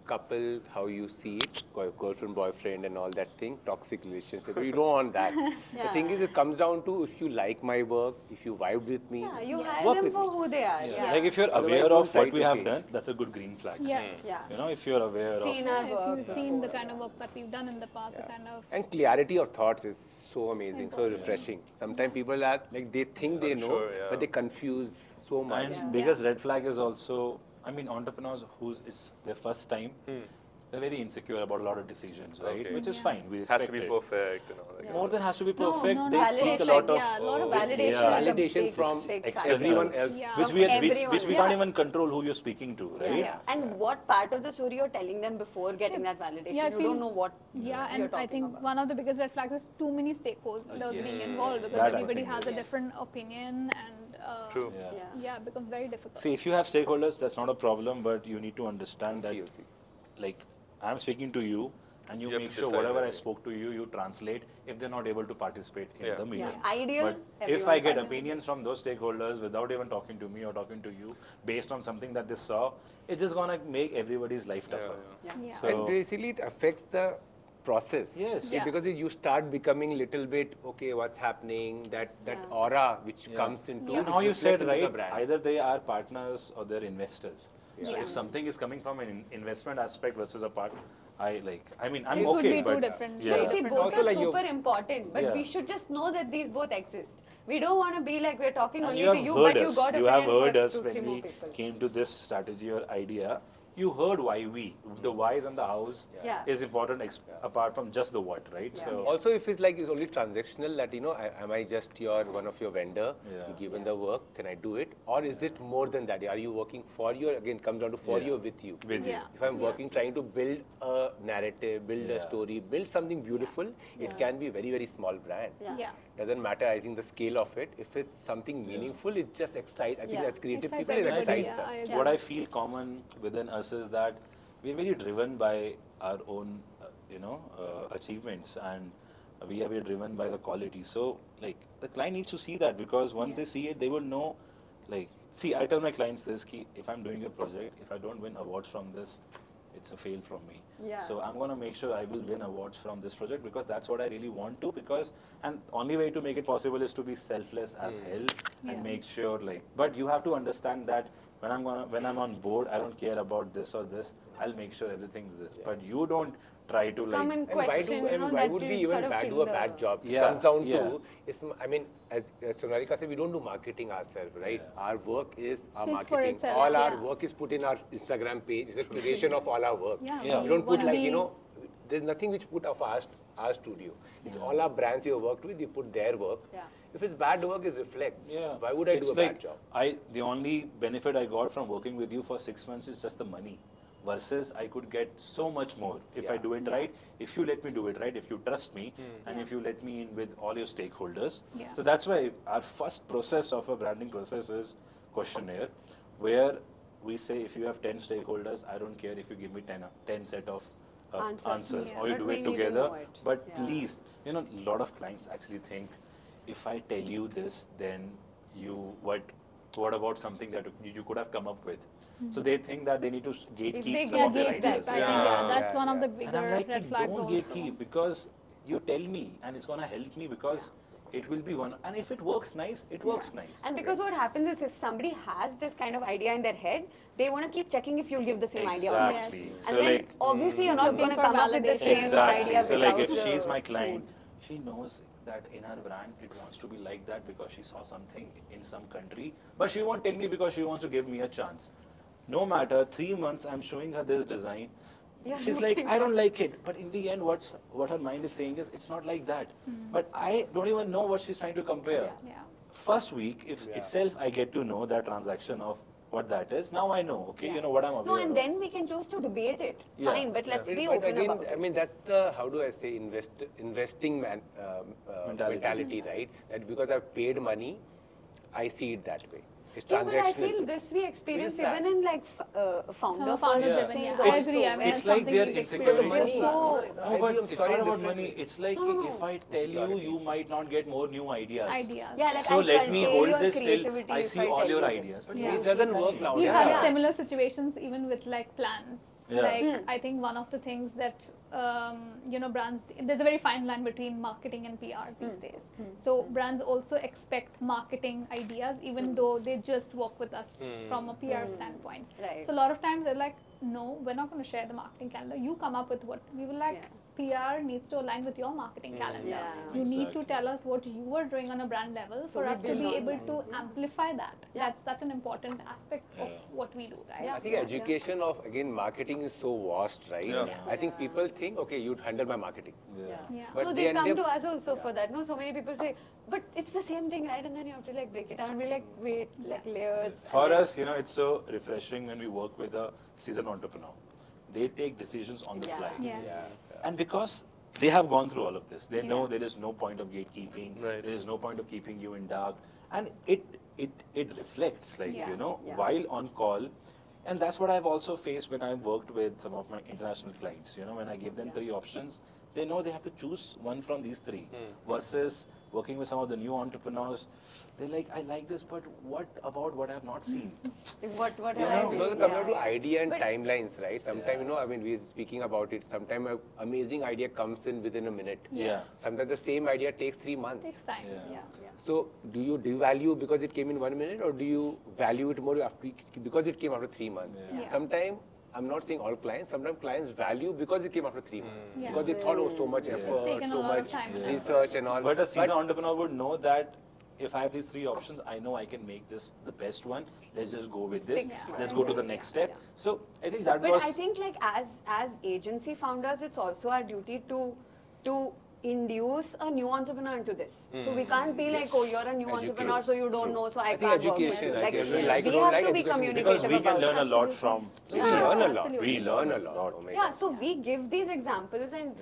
couple, how you see it, girlfriend, boyfriend and all that thing, toxic relationship. You don't want that. The thing is, it comes down to if you like my work, if you vibe with me, Yeah, you hire work them with for me. who they are. Yeah. Like if you're Otherwise, aware don't of try what we to have change. done, that's a good green flag. Yes. Yeah. You know, if you're aware Seen of. our If work. you've seen the kind of work that we've done in the past, the kind of And clarity of thoughts is so amazing, so refreshing. Sometimes people are like, they think they know, sure, yeah. but they confuse so much. And biggest red flag is also, I mean, entrepreneurs who's it's their first time, they're very insecure about a lot of decisions, right? Okay. Which is Yeah. fine. We It respect has to be it. perfect and all that. More than has to be No, perfect. no, they no, seek a validation, lot of yeah, a lot of validation. yeah. is a Validation big, from big externals, everyone else. Yeah. which From we which everyone, we yeah. can't even control who you're speaking to, right? Yeah. And what part of the story you're telling them before getting that validation? Yeah, I you feel- don't know what Yeah, you're and I talking think about. one of the biggest red flags is too many stakeholders Yes. being involved because That I everybody think has a is- different opinion and True. Yeah. Yeah. yeah, it becomes very difficult. See, if you have stakeholders, that's not a problem, but you need to understand that, POC. like, I'm speaking to you, and you You have make to sure decide whatever I whether- spoke to you, you translate if they're not able to participate in Yeah. the meeting. Yeah. Ideal, But if everyone I get participates. opinions from those stakeholders without even talking to me or talking to you, based on something that they saw, it's just gonna make everybody's life tougher. Yeah. Yeah. So- And basically, it affects the process. Yes. Yeah. Because you start becoming little bit, okay, what's happening, that Yeah. aura which Yeah. comes into And it how you reflects said, into the right, brand. either they are partners or they're investors. So Yeah. if something is coming from an investment aspect versus a part, I mean, I'm It could okay, be two but different- yeah. You see, different both Also, are like you- super important, but Yeah. we should just know that these both exist. We don't want to be like we're talking And only you have to you, heard but you us. got You have opinion heard for us 2-3 when more we people. came to this strategy or idea. You heard why the whys and the hows Yeah. is important apart from just the what, right? Yeah. So Also, if it's like it's only transactional, that am I just one of your vendor? Yeah. You given the work, can I do it? Or is it more than that? Are you working for you? Or again, comes down to for Yeah. you or with you. with Yeah. you. If I'm working, trying to build a narrative, build a Yeah. story, build something beautiful, Yeah. it can be very, very small brand. Yeah. Yeah. Doesn't matter, I think, the scale of it. If it's something meaningful, it just excites. I think Yeah. as creative Excites people, it everybody, excites yeah, us. I agree. What I feel common within us is that we're very driven by our own, achievements, and we are very driven by the quality. So, like, the client needs to see that, because once they see it, they will know. Like, see, I tell my clients this: ki if I'm doing a project, if I don't win awards from this, it's a fail from me. Yeah. So I'm gonna make sure I will win awards from this project, because that's what I really want to. And only way to make it possible is to be selfless as hell and Yeah. make sure, like. But you have to understand that when I'm on board, I don't care about this or this. I'll make sure everything's this. But you don't try to Come like. and And why question, why would we even do a bad job? It Yeah, comes down yeah. to, I mean, as Sonalika said, we don't do marketing ourselves, right? Yeah. Our work is our Speaks for marketing. itself, All our yeah. work is put in our Instagram page. It's a curation of all our work. Yeah, Yeah. We don't put wanna like, be- there's nothing which put of our studio. It's all our brands you have worked with, you put their work. Yeah. If it's bad work, it reflects. Yeah. Why would I It's do a like bad job? The only benefit I got from working with you for 6 months is just the money. Versus I could get so much more if I Yeah. do it right, if you let me do it right, if you trust me, and if you let me in with all your stakeholders. Yeah. So that's why our first process of a branding process is questionnaire, where we say if you have 10 stakeholders, I don't care if you give me 10 set of answers, Yeah, or you but do we it need to together. know it. But Yeah. please, a lot of clients actually think, if I tell you this, then what about something that you could have come up with? So they think that they need to gatekeep they some of their gatekeep that, ideas. I think that's Yeah, one of the And bigger I'm like, red flags don't also. gatekeep, because you tell me and it's gonna help me, because it will be one. And if it works nice, it works nice. And because what happens is, if somebody has this kind of idea in their head, they want to keep checking if you'll give the same idea or not. Exactly. Yes. So And then like, obviously you're not Looking going to for come up with the validation. same exactly. idea So like, without if she's the my client, food. she knows that in her brand it wants to be like that because she saw something in some country, but she won't tell me because she wants to give me a chance. No matter 3 months, I'm showing her this design. You're She's like, looking I don't like it. But in the end, what her mind is saying is, it's not like that. But I don't even know what she's trying to compare. Yeah. First week, if itself I get to know that transaction of what that is. Now I know, okay, you know what I'm aware No, and of. then we can choose to debate it. Yeah. Fine, but let's be But open again, about I it. mean, that's the, how do I say, investing Mentality. mentality, right? That because I've paid money, I see it that way. It's Yeah, but I transactional. feel this we experience sad. even in like founder Some first founder-driven, things yeah. I also, agree. I mean, where It's like something their we've insecurity. experienced. So- No, but it's not about differently. money. It's like if I tell you might not get more new ideas. Ideas. like So I let me curtail hold your this till creativity I if see I all tell your you this. ideas. But Yeah. It doesn't work now. We've Yeah. had similar situations even with like plans. Yeah. Like I think one of the things that brands, there's a very fine line between marketing and PR these days. So brands also expect marketing ideas even though they just work with us from a PR standpoint. Right. So a lot of times they're like, no, we're not going to share the marketing calendar. You come up with what we were like. PR needs to align with your marketing calendar. Yeah. You need Exactly. to tell us what you are doing on a brand level So for we us to build be on able that. to amplify that. Yeah. That's such an important aspect of what we do, right? Yeah. I think education of, again, marketing is so vast, right? Yeah. I think people think, okay, you'd handle my marketing. Yeah. Yeah. But No, they they end come up- to us also for that. No, so many people say, but it's the same thing, right? And then you have to like break it down and be like, wait, like layers. For and then- us, it's so refreshing when we work with a seasoned entrepreneur. They take decisions on the Yeah. fly. Yes. And because they have gone through all of this, they know Yeah. there is no point of gatekeeping, Right. there is no point of keeping you in dark. And it reflects, like, Yeah. Yeah. while on call. And that's what I've also faced when I've worked with some of my international clients. When I give them 3 options, they know they have to choose one from these 3. Versus working with some of the new entrepreneurs, they're like, I like this, but what about what I've not seen? What You have know, I It missed? also comes down to Yeah. idea and But- timelines, right? Sometimes, I mean, we're speaking about it. Sometimes an amazing idea comes in within a minute. Yeah. Sometimes the same idea takes 3 months. Takes time. Yeah. Yeah. So, do you devalue because it came in 1 minute, or do you value it more because it came after 3 months? Yeah. Sometimes, I'm not saying all clients, sometimes clients value because it came after 3 months. Yeah. Because they thought, oh, so much effort, taken a so lot of much time. Yeah. research and all. But a seasoned entrepreneur would know that if I have these 3 options, I know I can make this the best one. Let's just go with this. Fix Let's one. go to the next step. Yeah. So I think that But was. I think like as agency founders, it's also our duty to induce a new entrepreneur into this. So we can't be like, oh, you're a new entrepreneur, so you don't know, so I I think can't work with education, you. I Like, think we like or have don't like to be education, communicative because we can about learn a it. lot from. We Yeah. learn a lot. Absolutely. We learn a lot. Oh my Yeah, God. so we give these examples and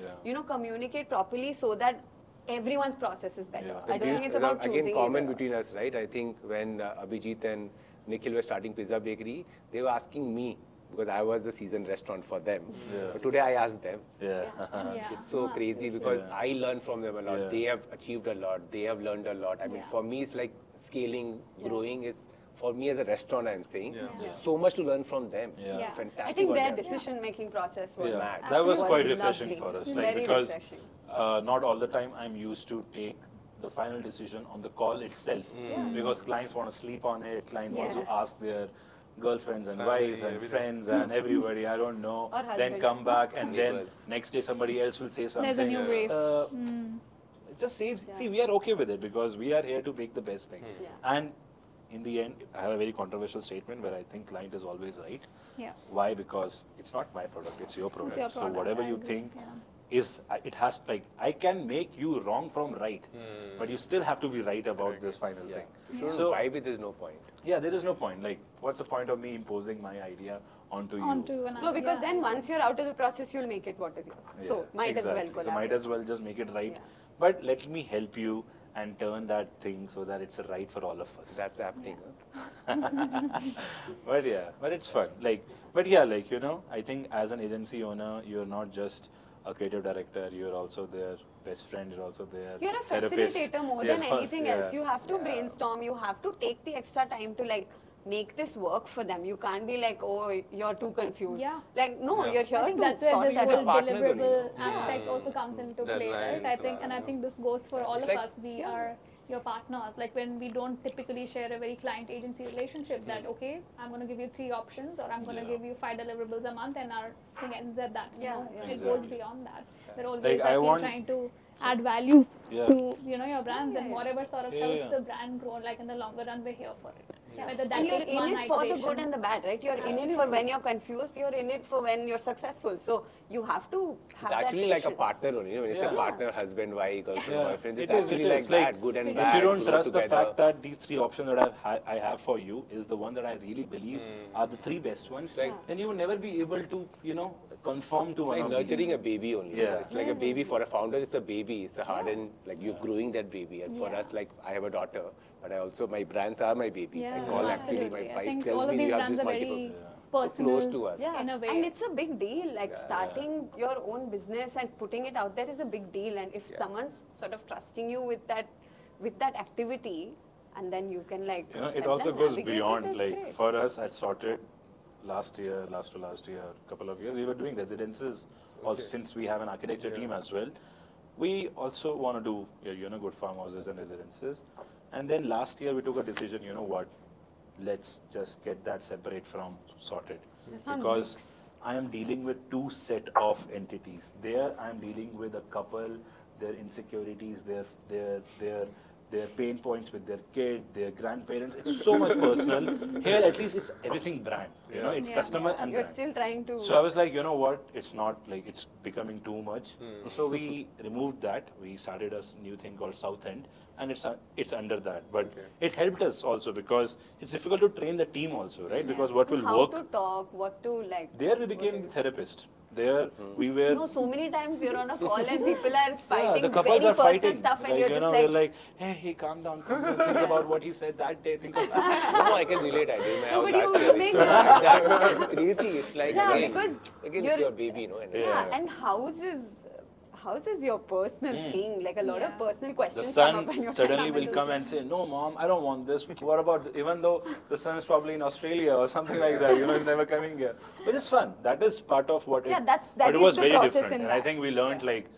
communicate properly so that everyone's process is better. Yeah. I don't think it's about choosing Again, common either. between us, right? I think when Abhijit and Nikhil were starting Pizza Bakery, they were asking me because I was the seasoned restaurant for them. Yeah. But today I asked them. Yeah. Yeah. It's so No, crazy because Yeah. I learn from them a lot. Yeah. They have achieved a lot. They have learned a lot. I mean, Yeah. for me, it's like scaling, growing. It's for me as a restaurant, I'm saying. Yeah. So much to learn from them. Yeah. It's Yeah. fantastic. I think what their they have. decision-making process was Yeah, mad. that was quite lovely. refreshing for us, right? Very Because refreshing. not all the time I'm used to take the final decision on the call itself. Because clients want to sleep on it, client wants to Yes. ask their girlfirls and Family, wives and everything. friends and everybody, I don't know, Or then husband. come back and then Neighbors. next day somebody else will say something. There's a new brief. It just saves, see, we are okay with it because we are here to make the best thing. Yeah. And in the end, I have a very controversial statement where I think client is always right. Yeah. Why? Because it's not my product, it's your product. your So product, whatever I you agree, think yeah. is, it has, like, I can make you wrong from right, but you still have to be right about this final Yeah. thing. If you don't So, vibe it, there's no point. yeah, there is no point. Like, what's the point of me imposing my idea onto you? Onto another. No, because yeah. then once you're out of the process, you'll make it what is yours. Yeah, So might as well exactly. So collaborate. might as well just make it right. Yeah. But let me help you and turn that thing so that it's right for all of us. That's happening. Huh? But yeah, but it's fun. Like, but yeah, like, I think as an agency owner, you're not just a creative director, you're also their best friend, you're also their You're a therapist. facilitator more Yeah, than anything yeah. else. You have to Yeah. brainstorm. You have to take the extra time to like make this work for them. You can't be like, oh, you're too confused. Yeah. Like, no, you're here I think to that's where sort this that whole out. Partners only, deliverable no? aspect also comes into play, right? Deadlines, I think, and I think this goes for all It's of like- us. We are your partners. Like when we don't typically share a very client-agency relationship, that okay, I'm going to give you 3 options, or I'm going to Yeah. give you 5 deliverables a month, and our thing ends at that. Yeah, know? yeah. It Exactly. goes beyond that. We're always Like, I I feel want- trying to add value Yeah. to your brands, and Yeah. whatever sort of Yeah, helps yeah. the brand grow, like in the longer run, we're here for it. Whether that And you're takes in one it for the iteration. good and the bad, right? You're in it for when you're confused, you're in it for when you're successful. So you have to have It's that actually like a patience. partner only. When you say Yeah. partner, husband, wife, girlfriend, Yeah, boyfriend, it's it is, actually it like is. that, good and If bad. you don't grow trust the together. fact that these three options that I have for you is the one that I really believe are the three best ones, then you will never be able to, conform to one Like of nurturing these. a baby only. Yeah. It's like a baby for a founder. It's a baby. It's a hardened, like you're growing that baby. And for us, like I have a daughter, but I also my brands are my babies. I call actually my absolutely. I wife think tells all of me these you have brands this are multiple. very So personal close to us. Yeah, in a way. and it's a big deal. Like starting your own business and putting it out there is a big deal. And if someone's sort of trusting you with that activity, and then you can like It help also them goes navigate it, beyond, it's like great. for us at Sorted, last year, couple of years, we were doing residences also, since we have an architecture team as well. We also want to do, good farmhouses and residences. And then last year we took a decision, what, let's just get that separate from Sorted. Let's not Because mix. I am dealing with two set of entities. There I am dealing with a couple, their insecurities, their pain points with their kid, their grandparents. It's so much personal. Here at least it's everything brand. It's customer and You're brand. still trying to. So I was like, you know what? It's not like it's becoming too much. So we removed that. We started a new thing called South End, and it's under that. But it helped us also because it's difficult to train the team also, right? Because what will how work. to talk, what to like. There we became the therapist. There we were. No, so many times you're on a call and people are fighting the couples very are personal fighting. stuff, and Like, you're you just know, like, we're like, hey, calm down. Think about what he said that day. Think about No, I can relate. I did my house but last you year. make It's like that. It's crazy. It's like Yeah, again, because again you're- it's your baby, and yeah, and house is your personal thing. Like a lot of personal questions the come up when son you're suddenly trying to will do come this. and say, no, mom, I don't want this. What about, even though the son is probably in Australia or something like that, he's never coming here. But it's fun. That is part of what Yeah, it, that but it is was the very process different. in And I that. think we learned, like,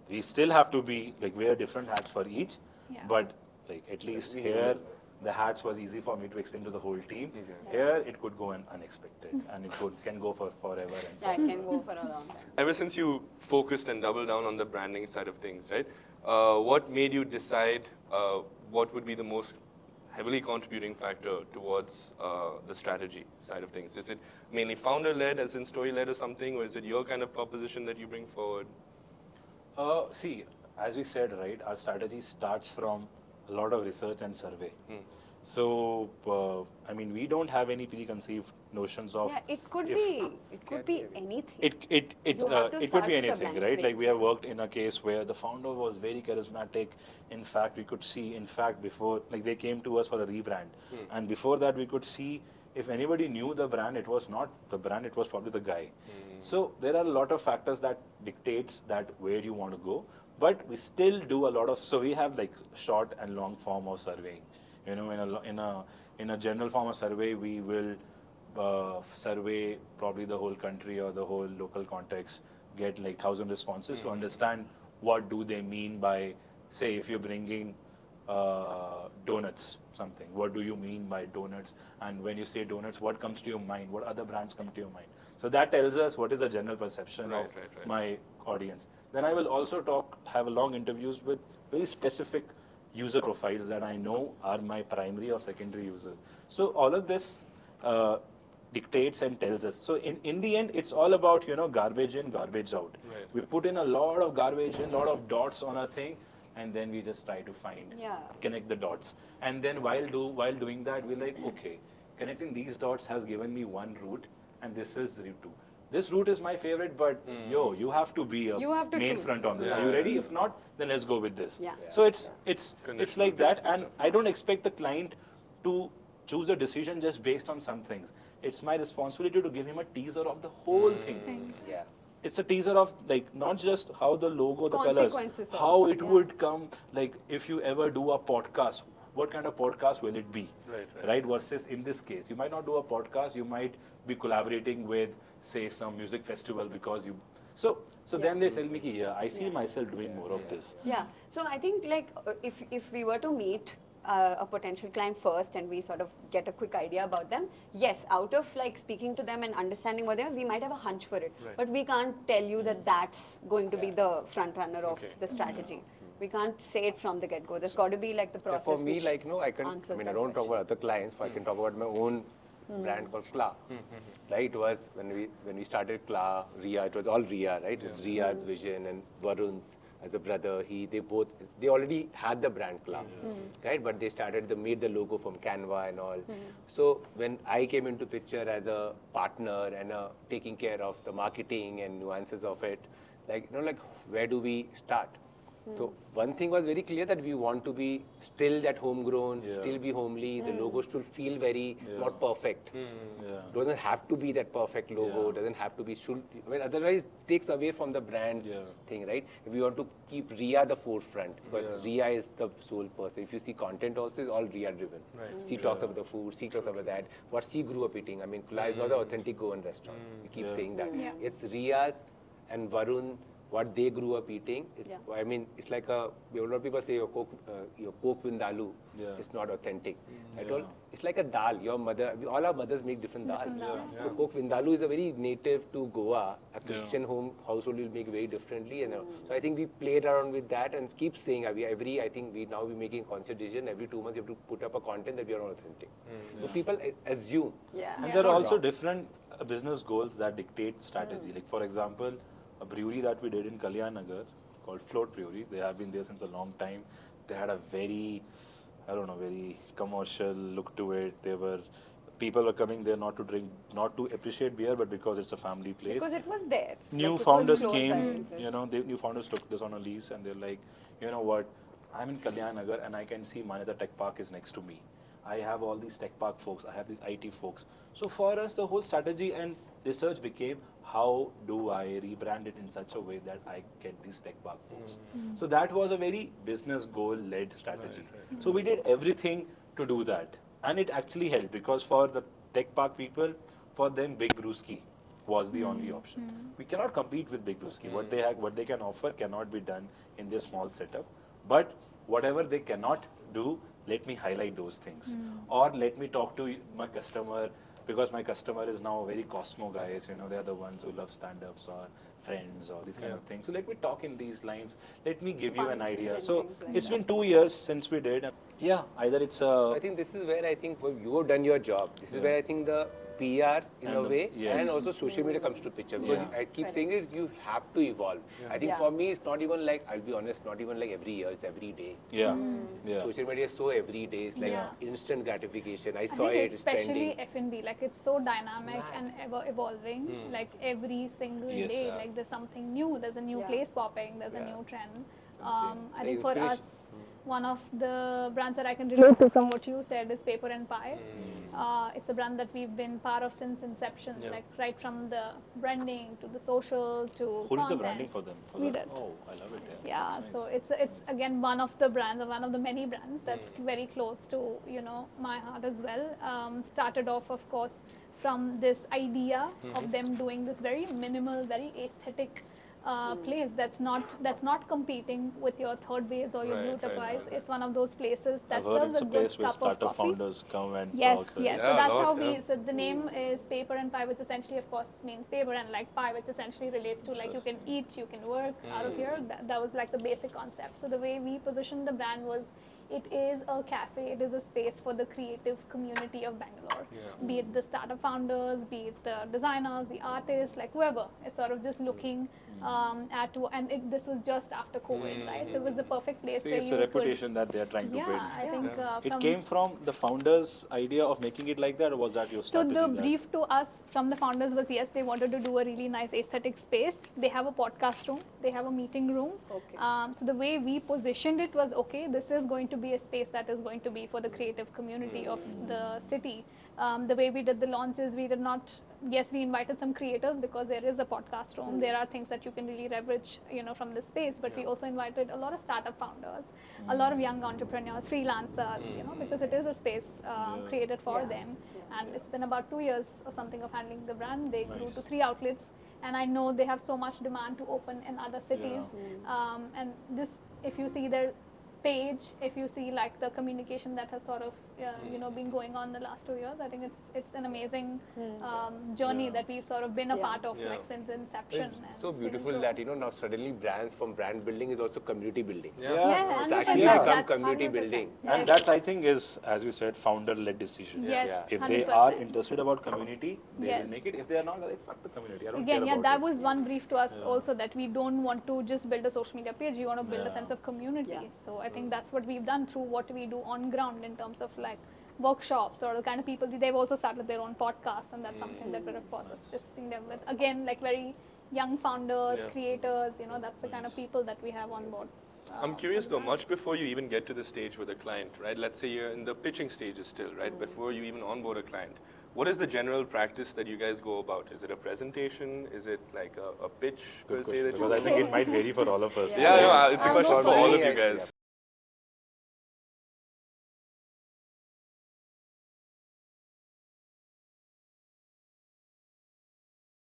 we still have to be, like, wear different hats for each. Yeah. But, like, at least here, the hats was easy for me to explain to the whole team. Here, it could go unexpected. And it can go for forever and Yeah, forever. it can go for a long time. Ever since you focused and doubled down on the branding side of things, right? What made you decide what would be the most heavily contributing factor towards the strategy side of things? Is it mainly founder-led, as in story-led or something, or is it your kind of proposition that you bring forward? See, as we said, right, our strategy starts from a lot of research and survey. So, I mean, we don't have any preconceived notions of. Yeah, it could if- be anything. It You have to it could start be with a anything, blank right? slate. Like we have worked in a case where the founder was very charismatic. In fact, we could see, before, like they came to us for a rebrand, and before that, we could see if anybody knew the brand, it was not the brand, it was probably the guy. So there are a lot of factors that dictates that where you want to go, but we still do a lot of. So we have like short and long form of surveying. In a general form of survey, we will survey probably the whole country or the whole local context, get like 1,000 responses to understand what do they mean by, say, if you're bringing donuts, something. What do you mean by donuts? And when you say donuts, what comes to your mind? What other brands come to your mind? So that tells us what is the general perception of my audience. Then I will also have long interviews with very specific user profiles that I know are my primary or secondary users. So all of this dictates and tells us. So in the end, it's all about, garbage in, garbage out. Right. We put in a lot of garbage in, a lot of dots on a thing, and then we just try to connect the dots. And then while doing that, we're like, okay, connecting these dots has given me one route, and this is route 2. This route is my favorite, but you have to be a You have to main choose. front on this. Are you ready? If not, then let's go with this. Yeah. So it's Conditional like that, based and I don't expect the client to choose a decision just based on some things. It's my responsibility to give him a teaser of the whole thing. Yeah. It's a teaser of like not just how the logo, the colors, Consequences of how it, it yeah. would come. Like if you ever do a podcast, what kind of podcast will it be? Right. Versus in this case, you might not do a podcast. You might be collaborating with, say, some music festival because you. So then they tell me, I see myself doing more of this. Yeah. So I think like if we were to meet a potential client first and we sort of get a quick idea about them, yes, out of like speaking to them and understanding what they are, we might have a hunch for it. Right. But we can't tell you that that's going to be the front runner of the strategy. We can't say it from the get-go. There's got to be like the process. For me, which like, no, I can, I answers mean, I that don't talk question. about other clients, but I can talk about my own brand called Kla. Right? It was when we started Kla, Ria, it was all Ria, right? It was Ria's vision and Varun's as a brother. They already had the brand Kla, right? But they made the logo from Canva and all. So when I came into picture as a partner and taking care of the marketing and nuances of it, like, like where do we start? So one thing was very clear that we want to be still that homegrown, still be homely. The logo should feel very not perfect. Doesn't have to be that perfect logo. Doesn't have to be otherwise it takes away from the brand's thing, right? If we want to keep Ria the forefront, because Ria is the sole person. If you see content also is all Ria driven. Right. She talks about the food. She talks about that. What she grew up eating. I mean, Kula is not an authentic Goan restaurant. We keep saying that. Yeah. It's Ria's and Varun. What they grew up eating, I mean, it's like a lot of people say your Coke Vindaloo is not authentic. I told, it's like a dal. Your mother, all our mothers make different dal. So Coke Vindaloo is a very native to Goa. A Christian household will make very differently, and so I think we played around with that and keep saying I think we now be making a conscious decision every 2 months you have to put up a content that we are not authentic. So people assume. And there are also different business goals that dictate strategy. Like for example, a brewery that we did in Kalyan Nagar called Float Brewery. They have been there since a long time. They had a very commercial look to it. People were coming there not to appreciate beer, but because it's a family place. Because it was there. New Like, it founders was close came, by. the new founders took this on a lease and they're like, you know what, I'm in Kalyan Nagar and I can see Manyata Tech Park is next to me. I have all these tech park folks, I have these IT folks. So for us, the whole strategy and research became, how do I rebrand it in such a way that I get these tech park folks? So that was a very business goal-led strategy. So we did everything to do that. And it actually helped because for the tech park people, for them, Big Brewski was the only option. We cannot compete with Big Brewski. What they can offer cannot be done in their small setup. But whatever they cannot do, let me highlight those things. Or let me talk to my customer, because my customer is now very Cosmo guys, they're the ones who love stand-ups or friends or these kind of things. So let me talk in these lines. Let me give you an idea. So it's been 2 years since we did. Yeah, either it's I think this is where I think you have done your job. This is where I think the PR in a way and also social media comes to picture. Because I keep saying it, you have to evolve. I think for me, it's not even like, I'll be honest, not even like every year, it's every day. Social media is so every day. It's like instant gratification. I saw it, it's especially trending. F&B, like it's so dynamic and ever evolving. Like every single day, like there's something new. There's a new place popping. There's a new trend. I think for us, one of the brands that I can relate to from what you said is Paper and Pie. It's a brand that we've been part of since inception, like right from the branding to the social to Who did content. the branding for them? We did. Oh, I love it. Yeah, That's so nice. it's again one of the brands, or one of the many brands that's very close to my heart as well. Started off, of course, from this idea of them doing this very minimal, very aesthetic place that's not competing with your Third Base or your Blue Turquoise. It's one of those places that I've heard serves it's a a good place where cup of startup coffee. founders come and Yes, talk. yes. Yeah, So that's a how lot, so the name is Paper and Pie, which essentially, of course, means paper, and like pie, which essentially relates to like you can eat, you can work out of here. That was like the basic concept. So the way we positioned the brand was, it is a cafe, it is a space for the creative community of Bangalore. Be it the startup founders, be it the designers, the artists, like whoever is sort of just looking and this was just after COVID, right? So it was the perfect place See, where it's you a reputation that they're trying could, to build. I think It came from the founders' idea of making it like that, or was that your So strategy? the brief to us from the founders was, yes, they wanted to do a really nice aesthetic space. They have a podcast room. They have a meeting room. Okay. So the way we positioned it was, okay, this is going to be a space that is going to be for the creative community of the city. The way we did the launches, we did not, yes, we invited some creators because there is a podcast room. There are things that you can really leverage, from the space, but we also invited a lot of startup founders, a lot of young entrepreneurs, freelancers, because it is a space created for them. And it's been about 2 years or something of handling the brand. They grew to 3 outlets, and I know they have so much demand to open in other cities. And this, if you see their page, if you see like the communication that has sort of been going on the last 2 years, I think it's an amazing journey that we've sort of been a part of like since inception. It's so and beautiful seeing that grow. now suddenly brands from brand building is also community building. Yeah, It's 100%. actually Yeah. become That's community 100%. building. And that's, I think, is, as you said, founder-led decision. Yes, Yeah. If they are 100%. interested about community, they Yes. will make it. If they are not, they're like, fuck the community. I don't Again, care yeah, about that it. was one brief to us also, that we don't want to just build a social media page. We want to build a Yeah. sense of community. Yeah. So I think that's what we've done through what we do on ground in terms of like workshops or the kind of people. They've also started their own podcasts, and that's something that we're of course assisting them with. Again, like very young founders, Yeah. creators. That's the kind of people that we have on board. I'm curious though, much before you even get to the stage with a client, right? Let's say you're in the pitching stages still, right? Before you even onboard a client, what is the general practice that you guys go about? Is it a presentation? Is it like a pitch per se that you Because I think it might vary for all of us. Yeah, no, it's a I'll question go for for all it. of you guys.